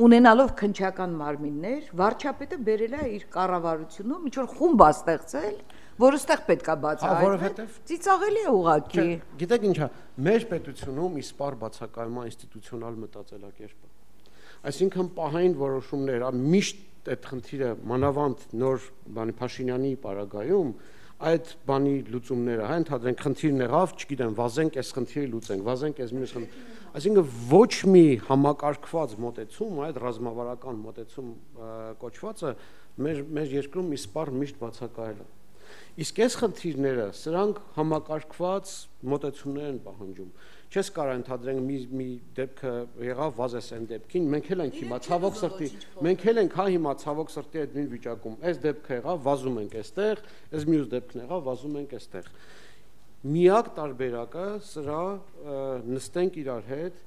ունենալով քննչական մարմիններ, վարչապետը բերել է իր կառավարությունում ինչ-որ խումբ է ստեղծել, որը ստեղ պետք է բացահայտվի, ծիծաղելի է ուղղակի։ Գիտեք ինչա, մեր պետությունում իսպար բացակայման ինստիտուցիոնալ մտածելակերպ է։ Այսինքն պահային որոշումներ, միշտ այդ խնդիրը մանավանդ նոր Փաշինյանի պարագայում այդ բանի լուծումները, հա, ընդհանրեն խնդիրն եղավ, չգիտեմ, վազենք այս խնդիրը լուծենք, վազենք այս մյուս խնդիրը։ Այսինքն ոչ մի համակարգված մոտեցում, այդ ռազմավարական մոտեցում կոչվածը մեր երկրում իսպառ միշտ բացակայել է։ Իսկ այս խնդիրները, սրանք համակարգված մոտեցումներ են պահանջում։ Չես կարող ընդհանրենք մի դեպքը եղավ վազես այն դեպքին, մենք էլ ենք հիմա ցավոք սրտի, մենք էլ ենք հա հիմա ցավոք սրտի այդ նույն վիճակում։ Այս դեպքը եղավ, վազում ենք այստեղ, այս մյուս դեպքն եղավ, վազում ենք այստեղ։ Միակ տարբերակը սրա նստենք իրար հետ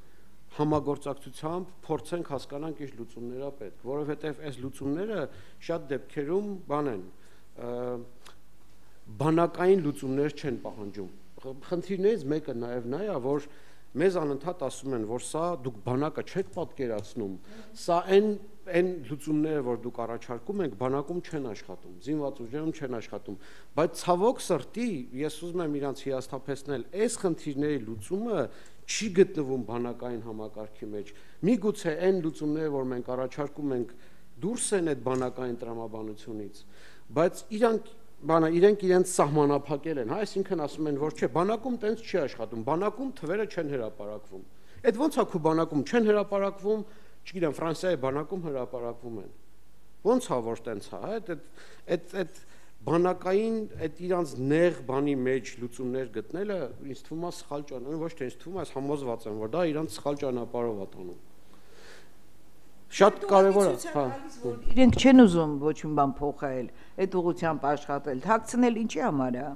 համագործակցությամբ փորձենք հասկանանք ինչ լուծումներ է պետք, որովհետև այս լուծումները շատ դեպքերում բան են, բանակային լուծումներ չեն պահանջում։ Խնդիրներից մեկը նաև նա է, որ մեզ անընդհատ ասում են, որ սա դուք բանակը չեք պատկերացնում, սա այն լուծումները, որ դուք առաջարկում եք, բանակում չեն աշխատում, զինված ուժերում չեն աշխատում, բայց ցավոք սրտի, ես ուզում եմ իրանց հիասթափեցնել, այս խնդիրների լուծումը չի գտնվում բանակային համակարգի մեջ։ Միգուցե այն լուծումները, որ մենք առաջարկում ենք, դուրս են այդ բանակային տրամաբանությունից, բայց իրենք իրենց սահմանափակել են, հա, այսինքն ասում են, որ չէ, բանակում տենց չի աշխատում, բանակում թվերը չեն հրապարակվում։ Այդ ոնց է քո բանակում չեն հրապարակվում, չգիտեմ, Ֆրանսիայի բանակում հրապարակվում են։ Ոնց է որ տենց է, այդ բանակային այդ իրանց նեղ բանի մեջ լուծումներ գտնելը ինձ թվում է սխալ ճանապարհ, ոչ թե ինձ թվում է, ես համոզված եմ, որ դա իրանց սխալ ճանապարհով է տանում։ Շատ կարևոր է, հա, իրենք չեն ուզում ոչ մի բան փոխել, այդ ուղղությամբ աշխատել, թաքցնել ինչի համար է։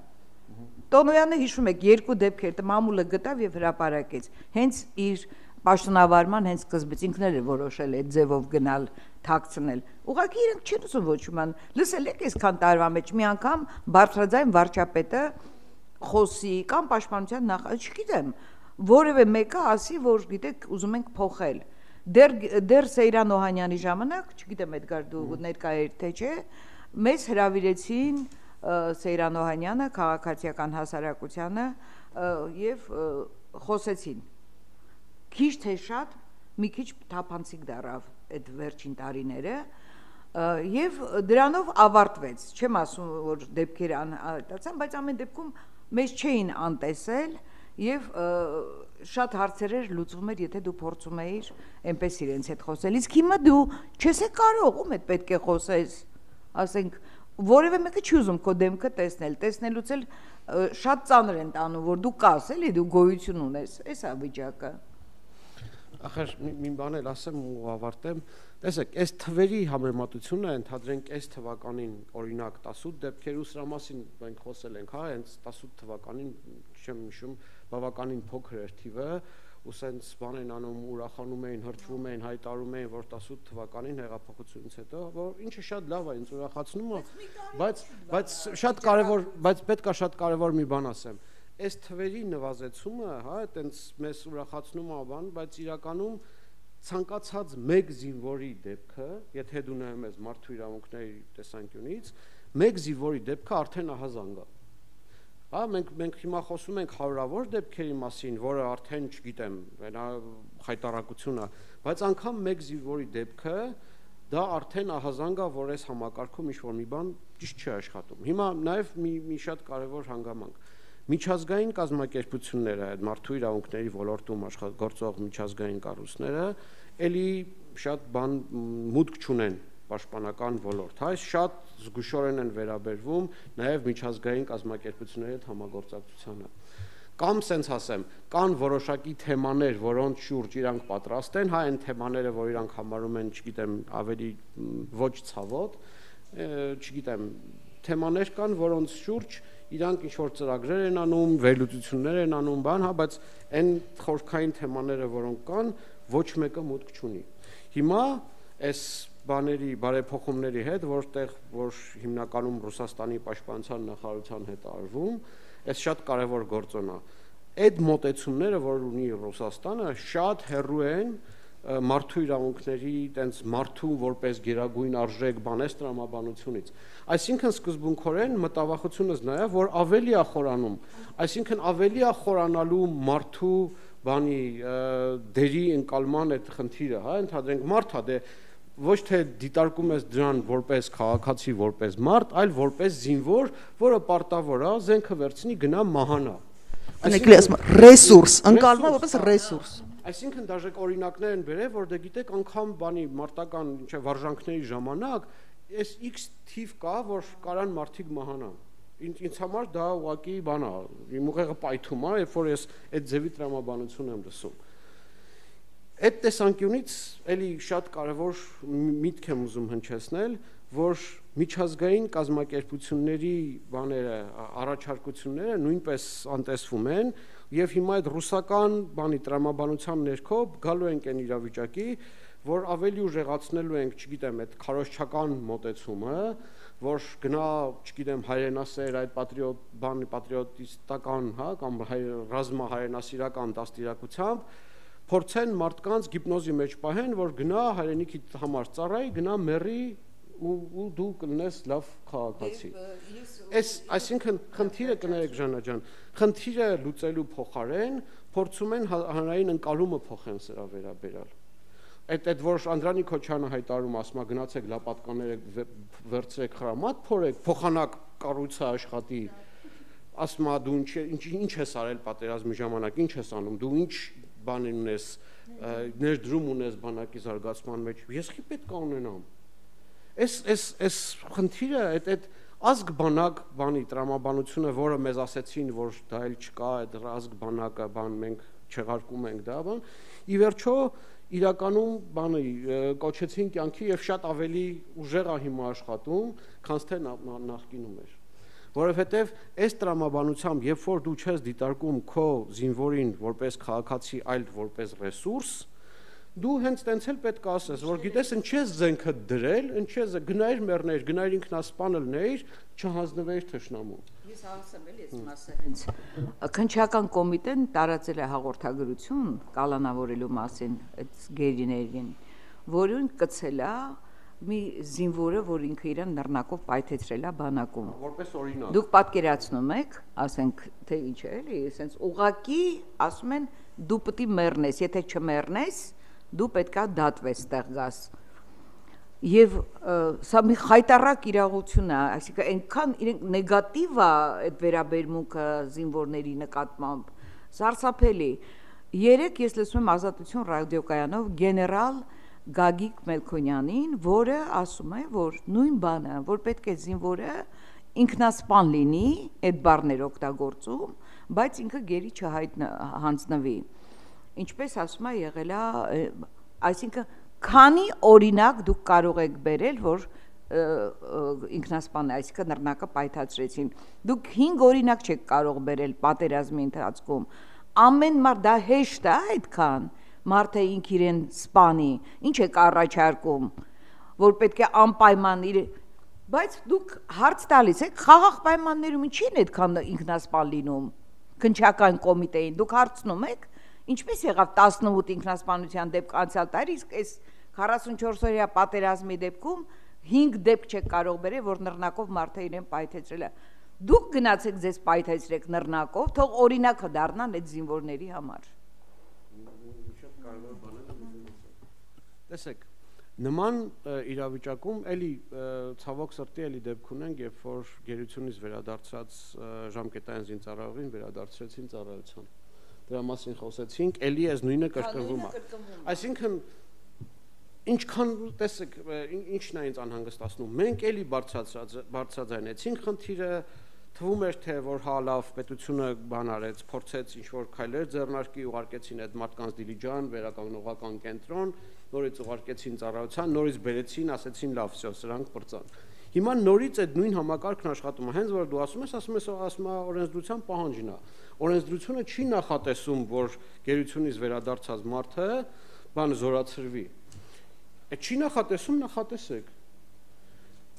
Տոնոյանը հիշում եք երկու դեպքեր, մամուլը գտավ եւ հրապարակեց։ Հենց իր պաշտոնավարման հենց սկզբից ինքն էր որոշել այդ ձևով գնալ թաքցնել։ Ուղղակի իրենք չեն ուզում ոչ մի բան։ Լսել եք այսքան տարվա մեջ մի անգամ բարձրաձայն վարչապետը խոսի կամ պաշտպանության չգիտեմ, որևէ մեկը ասի, որ գիտեք, ուզում ենք փոխել։ Դեռ Սեյրան Օհանյանի ժամանակ, չգիտեմ Էդգար դու ներկա էր թե չէ, մեզ հրավիրեցին Սեյրան Օհանյանը, քաղաքացիական հասարակությանը եւ խոսեցին։ Քիչ թե շատ, մի քիչ թափանցիկ դարավ այդ վերջին տարիները եւ դրանով ավարտվեց։ Չեմ ասում, որ դեպքերը անհետացան, բայց ամեն դեպքում մեզ չէին անտեսել եւ շատ հարցեր էր լուծվում էր, եթե դու փորձում էիր այնպես իրենց հետ խոսել։ Իսկ հիմա դու չես կարող, ում հետ պետք է խոսես, ասենք, որևէ մեկը չի ուզում քո դեմքը տեսնել, տեսնելուց էլ շատ ծանր են տանում, որ դու կաս, էլի դու գոյություն ունես, էս է վիճակը։ Ախր մի բան էլ ասեմ ու ավարտեմ, տեսեք, այս թվերի համեմատությունը ընդհանրենք այս թվականին, օրինակ 18 դեպքերու սրա մասին մենք խոսել ենք, հա, հենց 18 թվականին, չեմ հիշում, բավականին փոքր էր թիվը, ու սենց բան են անում, ուրախանում էին, հրճվում էին, հայտարարում էին, որ 18 թվականին հեղափոխությունից հետո, որ ինչը շատ լավ է, ինձ ուրախացնում է, բայց շատ կարևոր, բայց պետք է շատ կարևոր մի բան ասեմ։ Այս թվերի նվազեցումը, հա, այտենց մեզ ուրախացնում է բան, բայց իրականում ցանկացած մեկ զինվորի դեպքը, եթե դու նայում ես մարդու իրավունքների տեսանկյունից, մեկ զինվորի դեպքը արդեն ահազանգ է։ Հա, մենք հիմա խոսում ենք հարյուրավոր դեպքերի մասին, որը արդեն, չգիտեմ, խայտարակություն է, բայց անգամ մեկ զինվորի դեպքը դա արդեն ահազանգ է, որ այս համակարգում ինչ-որ մի բան ճիշտ չի աշխատում։ Հիմա նաև մի շատ կարևոր հանգամանք։ Միջազգային կազմակերպությունները, այդ մարդու իրավունքների ոլորտում գործող միջազգային կառույցները, էլի շատ բան մուտք չունեն պաշտպանական ոլորտ, հա, շատ զգուշորեն են վերաբերվում նաև միջազգային կազմակերպությունների հետ համագործակցությանը։ Կամ սենց ասեմ, կան որոշակի թեմաներ, որոնց շուրջ իրանք պատրաստ են, հա, այն թեմաները, որ իրանք համարում են, չգիտեմ, ավելի ոչ ցավոտ, չգիտեմ, թեմաներ կան, որոնց շուրջ իրանք ինչ որ ծրագրեր են անում, վերլուծություններ են անում, բան, հա, բայց այն խորքային թեմաները, որոնք կան, ոչ մեկը մուտք չունի։ Հիմա այս բաների բարեփոխումների հետ, որ հիմնականում Ռուսաստանի պաշտպանության նախարարության հետ արվում, այս շատ կարևոր գործոն է։ Այդ մոտեցումները, որ ունի Ռուսաստանը, շատ հեռու են մարդու իրավունքների, տենց մարդու որպես գերագույն արժեք բանես տրամաբանությունից։ Այսինքն սկզբունքորեն մտավախությունս նա է, որ ավելի է խորանում, այսինքն ավելի է խորանալու մարդու բանի դերի ընկալման այդ խնդիրը, հա, ընդհանրենք մարդ է, դե ոչ թե դիտարկում ես դրան որպես քաղաքացի, որպես մարդ, այլ որպես զինվոր, որը պարտավոր է զենքը վերցնի գնա մահանա։ Այսինքն ռեսուրս, ընկալվում է որպես ռեսուրս։ Այսինքն դաժե օրինակներ են բերել, որ դե գիտեք անգամ բանի մարտական ինչ վարժանքների ժամանակ այս X թիվ կա, որ կարան մարդիկ մահանան։ Ինձ համար դա ուղղակի բան է, իմ ուղեղը պայթում է, երբ որ ես այդ ձևի տրամաբանություն եմ լսում։ Այդ տեսանկյունից էլի շատ կարևոր միտք եմ ուզում հնչեցնել, որ միջազգային կազմակերպությունների բաները, առաջարկությունները նույնպես անտեսվում են, եւ հիմա այդ ռուսական բանի տրամաբանության ներքո գալու ենք այն իրավիճակի, որ ավելի ուժեղացնելու ենք, չգիտեմ, այդ քարոզչական մոտեցումը, որ գնա, չգիտեմ, հայրենասեր այդ պատրիոտիստական, հա, կամ ռազմահայրենասիրական դաստիարակությամբ փորձեն մարդկանց գիպնոզի մեջ պահեն, որ գնա հայրենիքի համար ծառայի, գնա մեռի ու դու կլնես լավ քաղաքացի։ Այսինքն խնդիրը կներեք Ժանա ջան, խնդիրը լուծելու փոխարեն փորձում են հանրային ընկալումը փոխեն սրա վերաբերալ։ Այդ որ Անդրանիկ Քոչյանը հայտարարում, ասում է գնացեք լապատկաները վերցրեք խրամատ փորեք, փոխանակ կառույցը աշխատի, ասում է դու ինչ ես արել պատերազմի ժամանակ, ինչ ես անում, դու ինչ բան ունես, ներդրում ունես բանակի զարգացման մեջ, ես ի պետք է ունենամ։ Այս խնդիրը այդ ազգ բանակ բանի տրամաբանությունը, որը մեզ ասեցին, որ դա էլ չկա, այդ ազգ բանակը բան մենք չեղարկում ենք դա բան, ի վերջո իրականում բանը կոչեցին կյանքի եւ շատ ավելի ուժեղ է հիմա աշխատում, քան թե նախկինում էր։ Որովհետև այս տրամաբանությամբ, երբ որ դու չես դիտարկում քո զինվորին որպես քաղաքացի, այլ որպես ռեսուրս, դու հենց տենց էլ պետք է ասես, որ գիտես, ինչես զենքը դրել, ինչես գնայր մեռներ, գնայր ինքնասպան լներ, չհանձնվեիր թշնամուն։ Ես ասեմ էլ ես մասը հենց քննչական կոմիտեն տարածել է հաղորդագրություն կալանավորելու մասին այդ գերիներին, որին կցել է մի զինվորը, որ ինքը իրան նռնակով պայթեցրել է բանակում։ Որպես օրինակ։ Դուք պատկերացնում եք, ասենք, թե ինչ է, էլի, ասենց ուղակի ասում են դու պետք է մեռնես, եթե չմեռնես, դու պետք է դատվես տեղ գաս։ Եվ սա մի խայտառակ իրողություն է, այսինքն այնքան իրենք նեգատիվ է այդ վերաբերմունքը զինվորների նկատմամբ, սարսափելի։ Երեք ես լսում եմ Ազատություն ռադիոկայանով գեներալ Գագիկ Մելքոնյանին, որը ասում է, որ նույն բանը, որ պետք է զինվորը ինքնասպան լինի, այդ բառներ օգտագործում, բայց ինքը գերի չհանձնվի։ Ինչպես ասում է եղել է, այսինքն քանի օրինակ դուք կարող եք բերել, որ ինքնասպան է, այսինքն նռնակը պայթացրեցին։ Դուք 5 օրինակ չեք կարող բերել պատերազմի ընթացքում։ Ամեն մարդ դա հեշտ է այդքան։ Մարդը ինք իրեն սպանի, ինչ եք առաջարկում, որ պետք է անպայման բայց դուք հարց տալիս եք, խաղաղ պայմաններում ինչի են այդքան ինքնասպան լինում, քննչական կոմիտեին, դուք հարցնում եք, ինչպես եղավ 18 ինքնասպանության դեպք անցյալ տարի, իսկ այս 44-օրյա պատերազմի դեպքում 5 դեպք չեք կարող բերել, որ նռնակով մարդը իրեն պայթեցրել է։ Դուք գնացեք ձեզ պայթեցրեք նռնակով, թող օրինակը դառնան այդ զինվորների համար։ Տեսեք, նման իրավիճակում էլի ցավոք սրտի էլի դեպք ունենք, երբ որ գերությունից վերադարձած ժամկետային զինծառայողին վերադարձրեցին ծառայության։ Դրա մասին խոսեցինք, էլի այս նույնը կրկնվում է։ Այսինքն ինչքան տեսեք, ինչն է ինձ անհանգստացնում։ Մենք էլի բարձրաձայնեցինք խնդիրը, թվում էր թե որ հա լավ պետությունը բան արեց, փորձեց ինչ-որ քայլեր ձեռնարկի, ուղարկեցին այդ մարդկանց Դիլիջան, վերականգնողական կենտրոն, նորից ուղարկեցին ծառայության, նորից բերեցին, ասեցին լավ, վсё, սրանք բրծան։ Հիմա նորից այդ նույն համակարգն աշխատում է, հենց որ դու ասում ես օրենսդրության պահանջն է։ Օրենսդրությունը չի նախատեսում, որ գերությունից վերադարձած մարդը բան զորացրվի։ Այդ չի նախատեսում, նախատեսեք։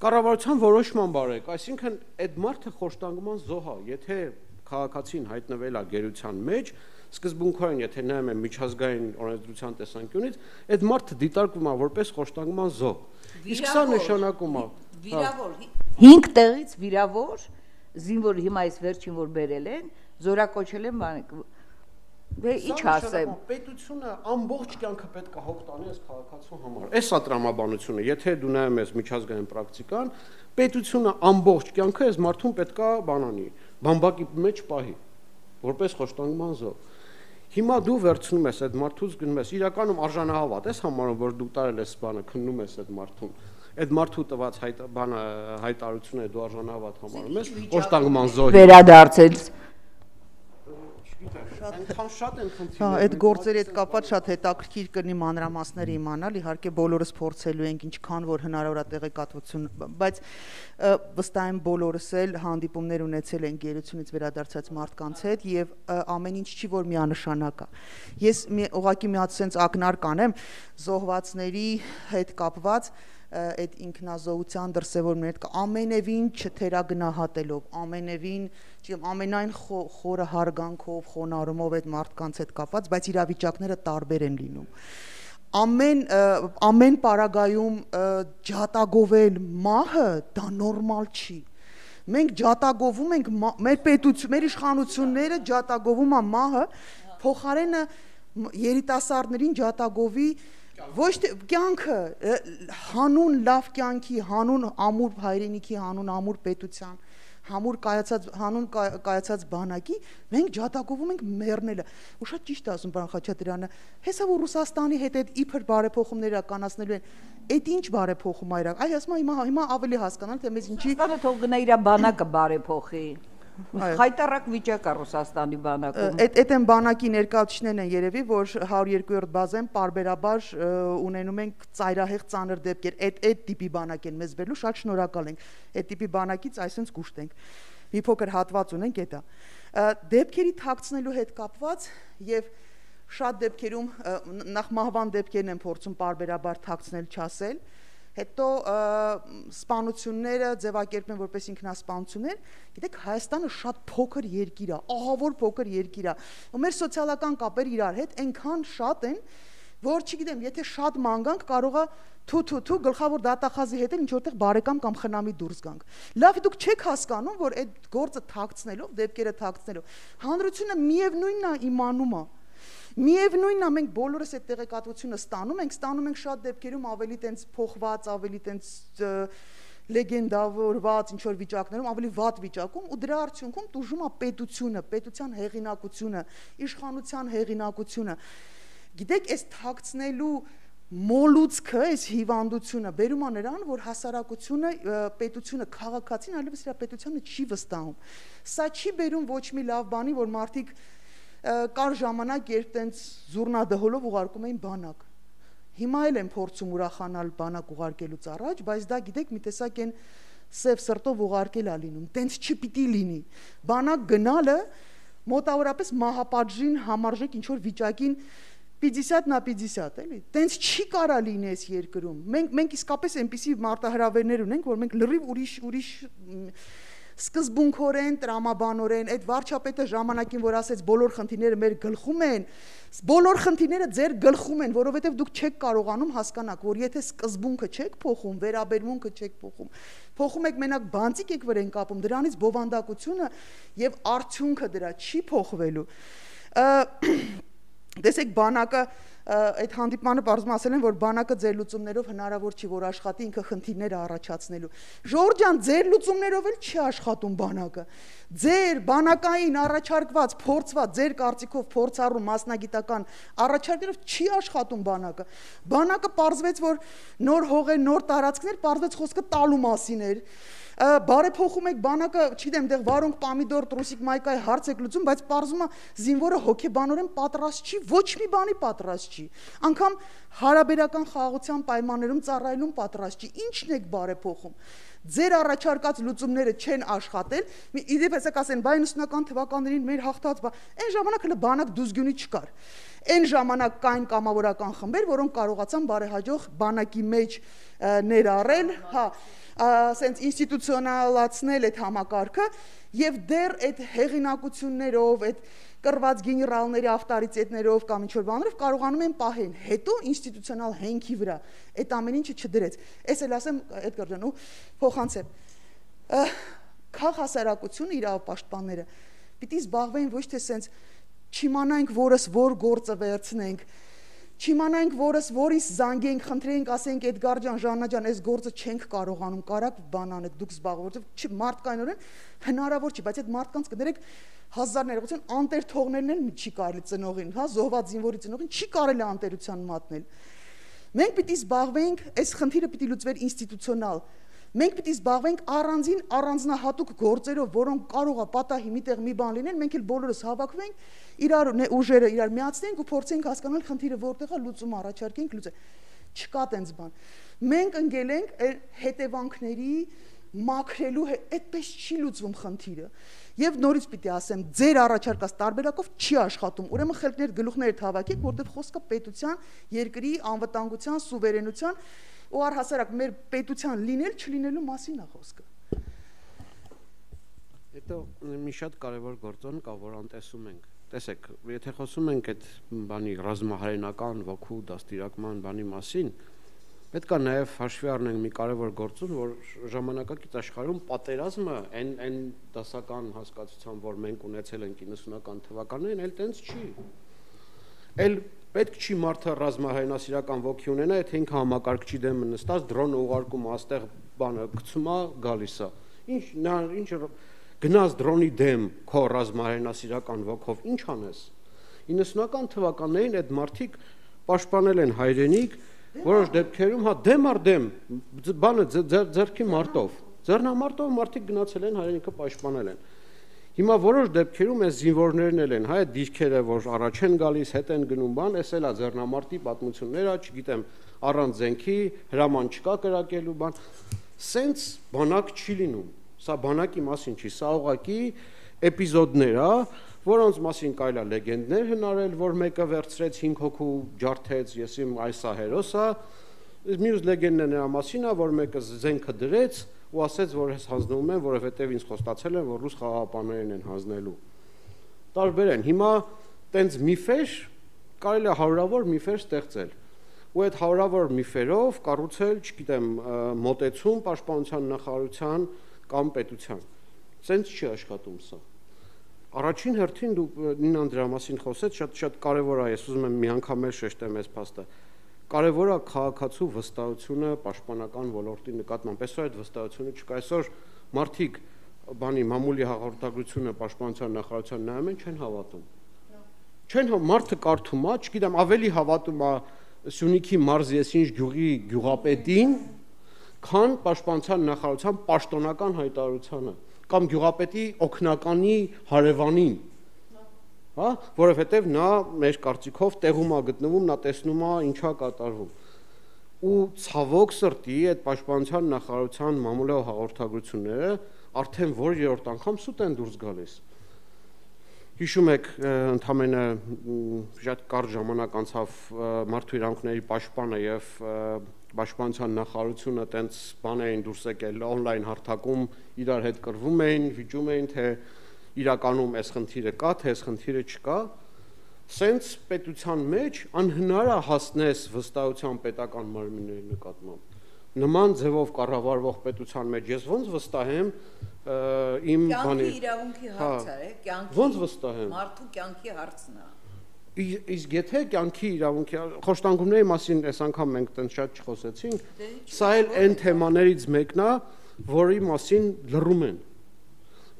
Կառավարության որոշման բարեք, այսինքն այդ մարդը խոշտանգման զոհ է, եթե քաղաքացին հայտնվել է գերության մեջ, սկզբունքորեն եթե նայում եմ միջազգային օրենսդրության տեսանկյունից, այդ մարդը դիտարկվում է որպես խոշտանգման զոհ։ Իսկ սա նշանակում է վիրավոր 5 տեղից վիրավոր զինվոր հիմա այս վերջին որ բերել են, զորակոչել են բանիկ։ Դե ինչ ասեմ, պետությունը ամբողջ կյանքը պետք է հոգ տանի այս քաղաքացու համար։ Էս է տրամաբանությունը, եթե դու նայում ես միջազգային պրակտիկան, պետությունը ամբողջ կյանքը այս մարդուն պետք է բանանի, բամբակի մեջ պահի, որպես խոշտանգման զոհ։ Հիմա դու վերցնում ես այդ մարդուց գնում ես, իրականում արժանահավատ ես համարում, որ դու տարել ես բանը, քննում ես այդ մարդուն։ Այդ մարդու տված հայտարարությունը դու արժանահավատ համարում ես, խոշտանգման զոհ։ Վերադարձել Շատ են խնդիրներ։ Այդ գործերի հետ կապված շատ հետաքրքիր կլինի մանրամասները իմանալ, իհարկե բոլորս փորձելու ենք ինչքան որ հնարավոր է տեղեկատվություն, բայց վստահ եմ բոլորս էլ հանդիպումներ ունեցել են գերությունից վերադարձած մարդկանց հետ եւ ամեն ինչ չի որ միանշանակ է։ Ես ուղղակի մի հատ sense ակնարկ անեմ զոհվածների հետ կապված այդ ինքնազոհության դրսևորումների հետ ամենևին չթերագնահատելով, ամենևին ամենայն խորը հարգանքով, խոնարհումով այդ մարդկանց հետ կապված, բայց իրավիճակները տարբեր են լինում։ Ամեն պարագայում ջատագովել մահը դա նորմալ չի։ Մենք ջատագովում ենք, մեր պետություն, մեր իշխանությունները ջատագովում է մահը, փոխարենը երիտասարդներին ջատագովի ոչ թե կյանքը հանուն լավ կյանքի, հանուն ամուր հայրենիքի, հանուն ամուր պետության, հանուն կայացած բանակի, մենք ջատագովում ենք մեռնելը։ Ու շատ ճիշտ է ասում պարոն Խաչատրյանը, հեսա որ Ռուսաստանի հետ այդ իբր բարեփոխումներ կանացնելու են, այդ ինչ բարեփոխում է իրակ։ Այ ասում հիմա ավելի հասկանալ, թե մեզ ինչի Ռուսաստանը թող գնա իր բանակը բարեփոխի։ Խայտարակ վիճակ է Ռուսաստանի բանակում։ Այդ են բանակի ներկայացուցիչներն են երևի, որ 102-րդ բազայում պարբերաբար ունենում ենք ծայրահեղ ծանր դեպքեր։ Այդ տիպի բանակ են մեզ բերելու, շատ շնորհակալ ենք։ Այդ տիպի բանակից այսպես կուշտենք։ Մի փոքր հատված ունենք էտա։ Դեպքերի թաքցնելու հետ կապված եւ շատ դեպքերում նախ մահվան դեպքերն են փորձում պարբերաբար թաքցնել, չասել։ Հետո սպանությունները ձևակերպեն որպես ինքնասպանություններ, գիտեք Հայաստանը շատ փոքր երկիր է, ահավոր փոքր երկիր է, ու մեր սոցիալական կապեր իրար հետ այնքան շատ են, որ չգիտեմ, եթե շատ ման գանք, կարող է թու գլխավոր դատախազի հետ ինչ որտեղ բարեկամ կամ խնամի դուրս գանք։ Լավ, դուք չեք հասկանում, որ այդ գործը թաքցնելով, դեպքերը թաքցնելով, հանրությունը միևնույնն է իմանում է։ Միևնույնն է, մենք բոլորս այդ տեղեկատվությունը ստանում ենք շատ դեպքերում ավելի տենց փոխված, ավելի տենց լեգենդավորված ինչ որ վիճակներում, ավելի վատ վիճակում ու դրա արդյունքում տուժում է պետությունը, պետության հեղինակությունը, իշխանության հեղինակությունը։ Գիտեք, այս թաքցնելու մոլուցքը, այս հիվանդությունը բերում է նրան, որ հասարակությունը, պետությունը, քաղաքացին այլևս իր պետությանը չի վստահում։ Սա չի բերում ոչ մի լավ բանի, որ մարդիկ կար ժամանակ երբ տենց զուռնադհոլով ուղարկում էին բանակ։ Հիմա էլ են փորձում ուրախանալ բանակ ուղարկելուց առաջ, բայց դա գիտեք մի տեսակ են սև սրտով ուղարկել է լինում, տենց չպիտի լինի։ Բանակ գնալը մոտավորապես մահապատժին համարժեք ինչ որ վիճակին 50 на 50, էլի։ Տենց չի կարա լինի այս երկրում։ Մենք իսկապես այնպիսի մարտահրավերներ ունենք, որ մենք լրիվ ուրիշ սկզբունքորեն, տրամաբանորեն, այդ վարչապետը ժամանակին որ ասեց բոլոր խնդիրները մեր գլխում են, բոլոր խնդիրները ձեր գլխում են, որովհետև դուք չեք կարողանում հասկանալ, որ եթե սկզբունքը չեք փոխում, վերաբերմունքը չեք փոխում, փոխում եք մենակ բանցիկ եք վրեն կապում, դրանից բովանդակությունը եւ արդյունքը դրա չի փոխվելու։ Տեսեք բանակը այդ հանդիպմանը բարձում ասել են, որ բանակը ձեր լուծումներով հնարավոր չի, որ աշխատի ինքը խնդիրները առաջացնելու։ Ժողովուրդ ջան, ձեր լուծումներով էլ չի աշխատում բանակը։ Ձեր բանակային առաջարկված, փորձված, ձեր կարծիքով փորձառու մասնագիտական առաջարկներով չի աշխատում բանակը։ Բանակը պարզվեց, որ նոր հողեր, նոր տարածքներ, պարզվեց խոսքը տալու մասին էր։ Բարեփոխում եք բանակը, չգիտեմ, դեղ վարունգ պամիդոր, տրուսիկ մայկայի հարց եք լուծում, բայց պարզվում է զինվորը հոգեբանորեն պատրաստ չի, ոչ մի բանի պատրաստ պատրաստ չի, անգամ հարաբերական խաղաղության պայմաններում ծառայելուն պատրաստ չի, ի՞նչն եք բարեփոխում։ Ձեր առաջարկած լուծումները չեն աշխատել, իդեպ հեսա կասեն, բայ 90-ական թվականներին մեր հաղթած այն ժամանակ հələ բանակ դուզգյունի չկար։ Այն ժամանակ կային կամավորական խմբեր, որոնք կարողացան բարեհաջող բանակի մեջ ներառել, ասենց ինստիտուցիոնալացնել այդ համակարգը եւ դեռ այդ հեղինակություններով, այդ կռված գեներալների ավտորիտետներով կամ ինչ-որ բաներով կարողանում են պահեն, հետո ինստիտուցիոնալ հենքի վրա այդ ամեն ինչը չդրեց։ Էս էլ ասեմ Էդգար ջան ու փոխանցեմ։ Քաղաքասարակությունը իրավապաշտպանները պիտի զբաղվեն ոչ թե սենց չիմանանք որս որ գործը վերցնենք, չիմանանք որս որից զանգենք, խնդրենք, ասենք Էդգար ջան, Ժաննա ջան, այս գործը չենք կարողանում, կարակ բան անեք, դուք զբաղվեք, մարդկայնորեն հնարավոր չի, բայց այդ մարդկանց կներեք հազար ներողություն, անտեր թողնելն էլ չի կարելի ծնողին, զոհված զինվորի ծնողին չի կարելի անտերության մատնել։ Մենք պիտի զբաղվենք, այս խնդիրը պիտի լուծվեր ինստիտուցիոնալ։ Մենք պիտի զբաղվենք առանձին առանձնահատուկ գործերով, որոնք կարող է պատահի միտեղ մի բան լինեն, մենք էլ բոլորս հավաքվենք, իրար ուժերը իրար միացնենք ու փորձենք հասկանալ խնդիրը որտեղ է, լուծում առաջարկենք, չկա տենց բան։ Մենք ընկել ենք հետևանքների մաքրելու, այդպես չի լուծվում խնդիրը։ Եվ նորից պիտի ասեմ, ձեր առաջարկած տարբերակով չի աշխատում։ Ուրեմն խելքներ գլուխներդ հավաքեք, որտեղ խոսքը պետության, երկրի անվտանգության, սուվերենության ու առհասարակ մեր պետության լինել չլինելու մասին է խոսքը։ Հետո մի շատ կարևոր գործոն կա, որ անտեսում ենք։ Տեսեք, եթե խոսում ենք այդ բանի ռազմահարենական ոգու դաստիարակման բանի մասին, պետք է նաև հաշվի առնենք մի կարևոր գործոն, որ ժամանակակից աշխարհում պատերազմը այն դասական հասկացությամբ, որ մենք ունեցել ենք 90-ական թվականներին, էլ տենց չի։ Էլ պետք չի մարդը ռազմահայրենասիրական ոգի ունենա, եթե ինքը համակարգչի դեմ նստած դրոն ուղարկում աստեղ բանը գցում է գալիս է։ Ինչ գնաց դրոնի դեմ քո ռազմահայրենասիրական ոգով ինչ անես։ 90-ական թվականներին այդ մարդիկ պաշտպանել են հայրենիք, որոշ դեպքերում դեմ առ դեմ բանը ձեռքի մարտով, ձեռնամարտով մարդիկ գնացել են հայրենիքը պաշտպանել են։ Հիմա որոշ դեպքերում այս զինվորներն են, այդ դիրքերը, որ առաջ են գալիս, հետ են գնում բան, էս էլ է ձեռնամարտի պատմությունները, չգիտեմ, առանց զենքի հրաման չկա կրակելու բան, սենց բանակ չի լինում, սա բանակի մասին չի, սա ուղղակի էպիզոդներ է, որոնց մասին կարելի է լեգենդներ հնարել, որ մեկը վերցրեց 5 հոգու ջարդեց, ես իմ այս է հերոսը, մյուս լեգենդները նրա մասին է, որ մեկը զենքը դրեց ու ասեց, որ ես հանձնվում եմ, որովհետև ինձ խոստացել են, որ ռուս խաղաղապահներին են հանձնելու։ Տարբեր են։ Հիմա տենց միֆեր կարելի է հարյուրավոր միֆեր ստեղծել։ Ու այդ հարյուրավոր միֆերով կառուցել, չգիտեմ, մոտեցում պաշտպանության նախարարության կամ պետության։ Սենց չի աշխատում սա։ Առաջին հերթին դու Նինան դրա մասին խոսեց, շատ կարևոր է, ես ուզում եմ մի անգամ էլ շեշտեմ այս փաստը։ Կարևոր է քաղաքացու վստահությունը պաշտպանական ոլորտի նկատմամբ։ Այսօր այդ վստահությունը չկա։ Այսօր մարդիկ բանի մամուլի հաղորդագրությունը պաշտպանության նախարարության նայում են, չեն հավատում։ Չեն մարդը կարդում է, չգիտեմ, ավելի հավատում է Սյունիքի մարզի այսինչ գյուղի գյուղապետին, քան պաշտպանության նախարարության պաշտոնական հայտարարությանը կամ գյուղապետի օգնականի հարևանին։ Հա, որովհետև նա մեր կարծիքով տեղում է գտնվում, նա տեսնում է ինչա կատարվում։ Ու ցավոք սրտի այդ պաշտպանության նախարարության մամուլի հաղորդագրությունները արդեն որ երրորդ անգամ սուտ են դուրս գալիս։ Հիշում եք, ընդամենը շատ կարճ ժամանակ անցավ մարդու իրավունքների պաշտպանը եւ պաշտպանության նախարարությունը տենց բան էին դուրս եկել on-line հարթակում իրար հետ կռվում էին, վիճում էին, թե իրականում այս խնդիրը կա, թե այս խնդիրը չկա, սենց պետության մեջ անհնար է հասնես վստահության պետական մարմինների նկատմամբ։ Նման ձևով կառավարվող պետության մեջ ես ոնց վստահեմ իմ բանի կյանքի իրավունքի հարցը է, կյանքի ոնց վստահեմ մարդու կյանքի հարցն է։ Իսկ եթե կյանքի իրավունքի խոշտանգումների մասին այս անգամ մենք տենց շատ չխոսեցինք, սա էլ այն թեմաներից մեկն է, որի մասին լռում են։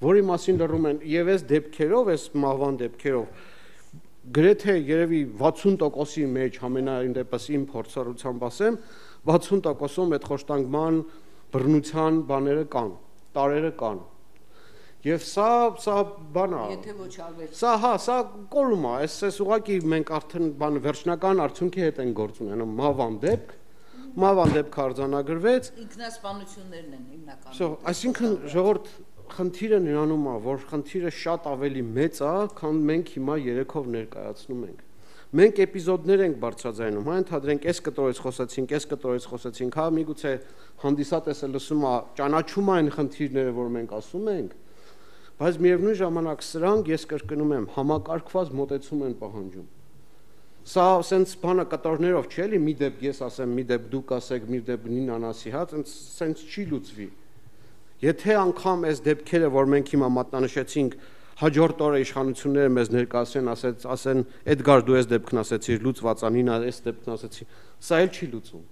Որի մասին լռում են եւ այս դեպքերով, այս մահվան դեպքերով գրեթե երևի 60%-ի մեջ ամենայն դեպս իմ փորձառությամբ ասեմ 60%-ում այդ խոշտանգման բռնության բաները կան, տարերը կան։ Եվ սա բան է։ Եթե ոչ արվեստ։ Սա կոլում է, այս ուղղակի մենք արդեն բան վերջնական արդյունքի հետ են գործ ունենում, մավան դեպք արձանագրվեց։ Ինքնասպանություններն են հիմնականում։ Այսինքն ժողովուրդ խնդիրը նրանում է, որ խնդիրը շատ ավելի մեծ է, քան մենք հիմա երեքով ներկայացնում ենք։ Մենք էպիզոդներ ենք բարձրաձայնում, հա ընդհանրենք այս կտրոից խոսեցինք, հա միգուցե հանդիսատեսը լսում է, ճանաչում է այն խնդիրները, որ մենք ասում ենք, բայց միևնույն ժամանակ սրանք ես կրկնում եմ, համակարգված մոտեցում են պահանջում։ Սա սենց բանը կտորներով չէ՞ էլի, մի դեպք ես ասեմ, մի դեպք դուք ասեք, մի դեպք Նինան ասի, հա, սենց չի լուծվի։ Եթե անգամ այս դեպքերը, որ մենք հիմա մատնանշեցինք, հաջորդ օրը իշխանությունները մեզ ներկայացնեն, ասեն Էդգար դու այս դեպքն ասեցիր, լուծված է, Նինա այս դեպքն ասեցի, սա էլ չի լուծում։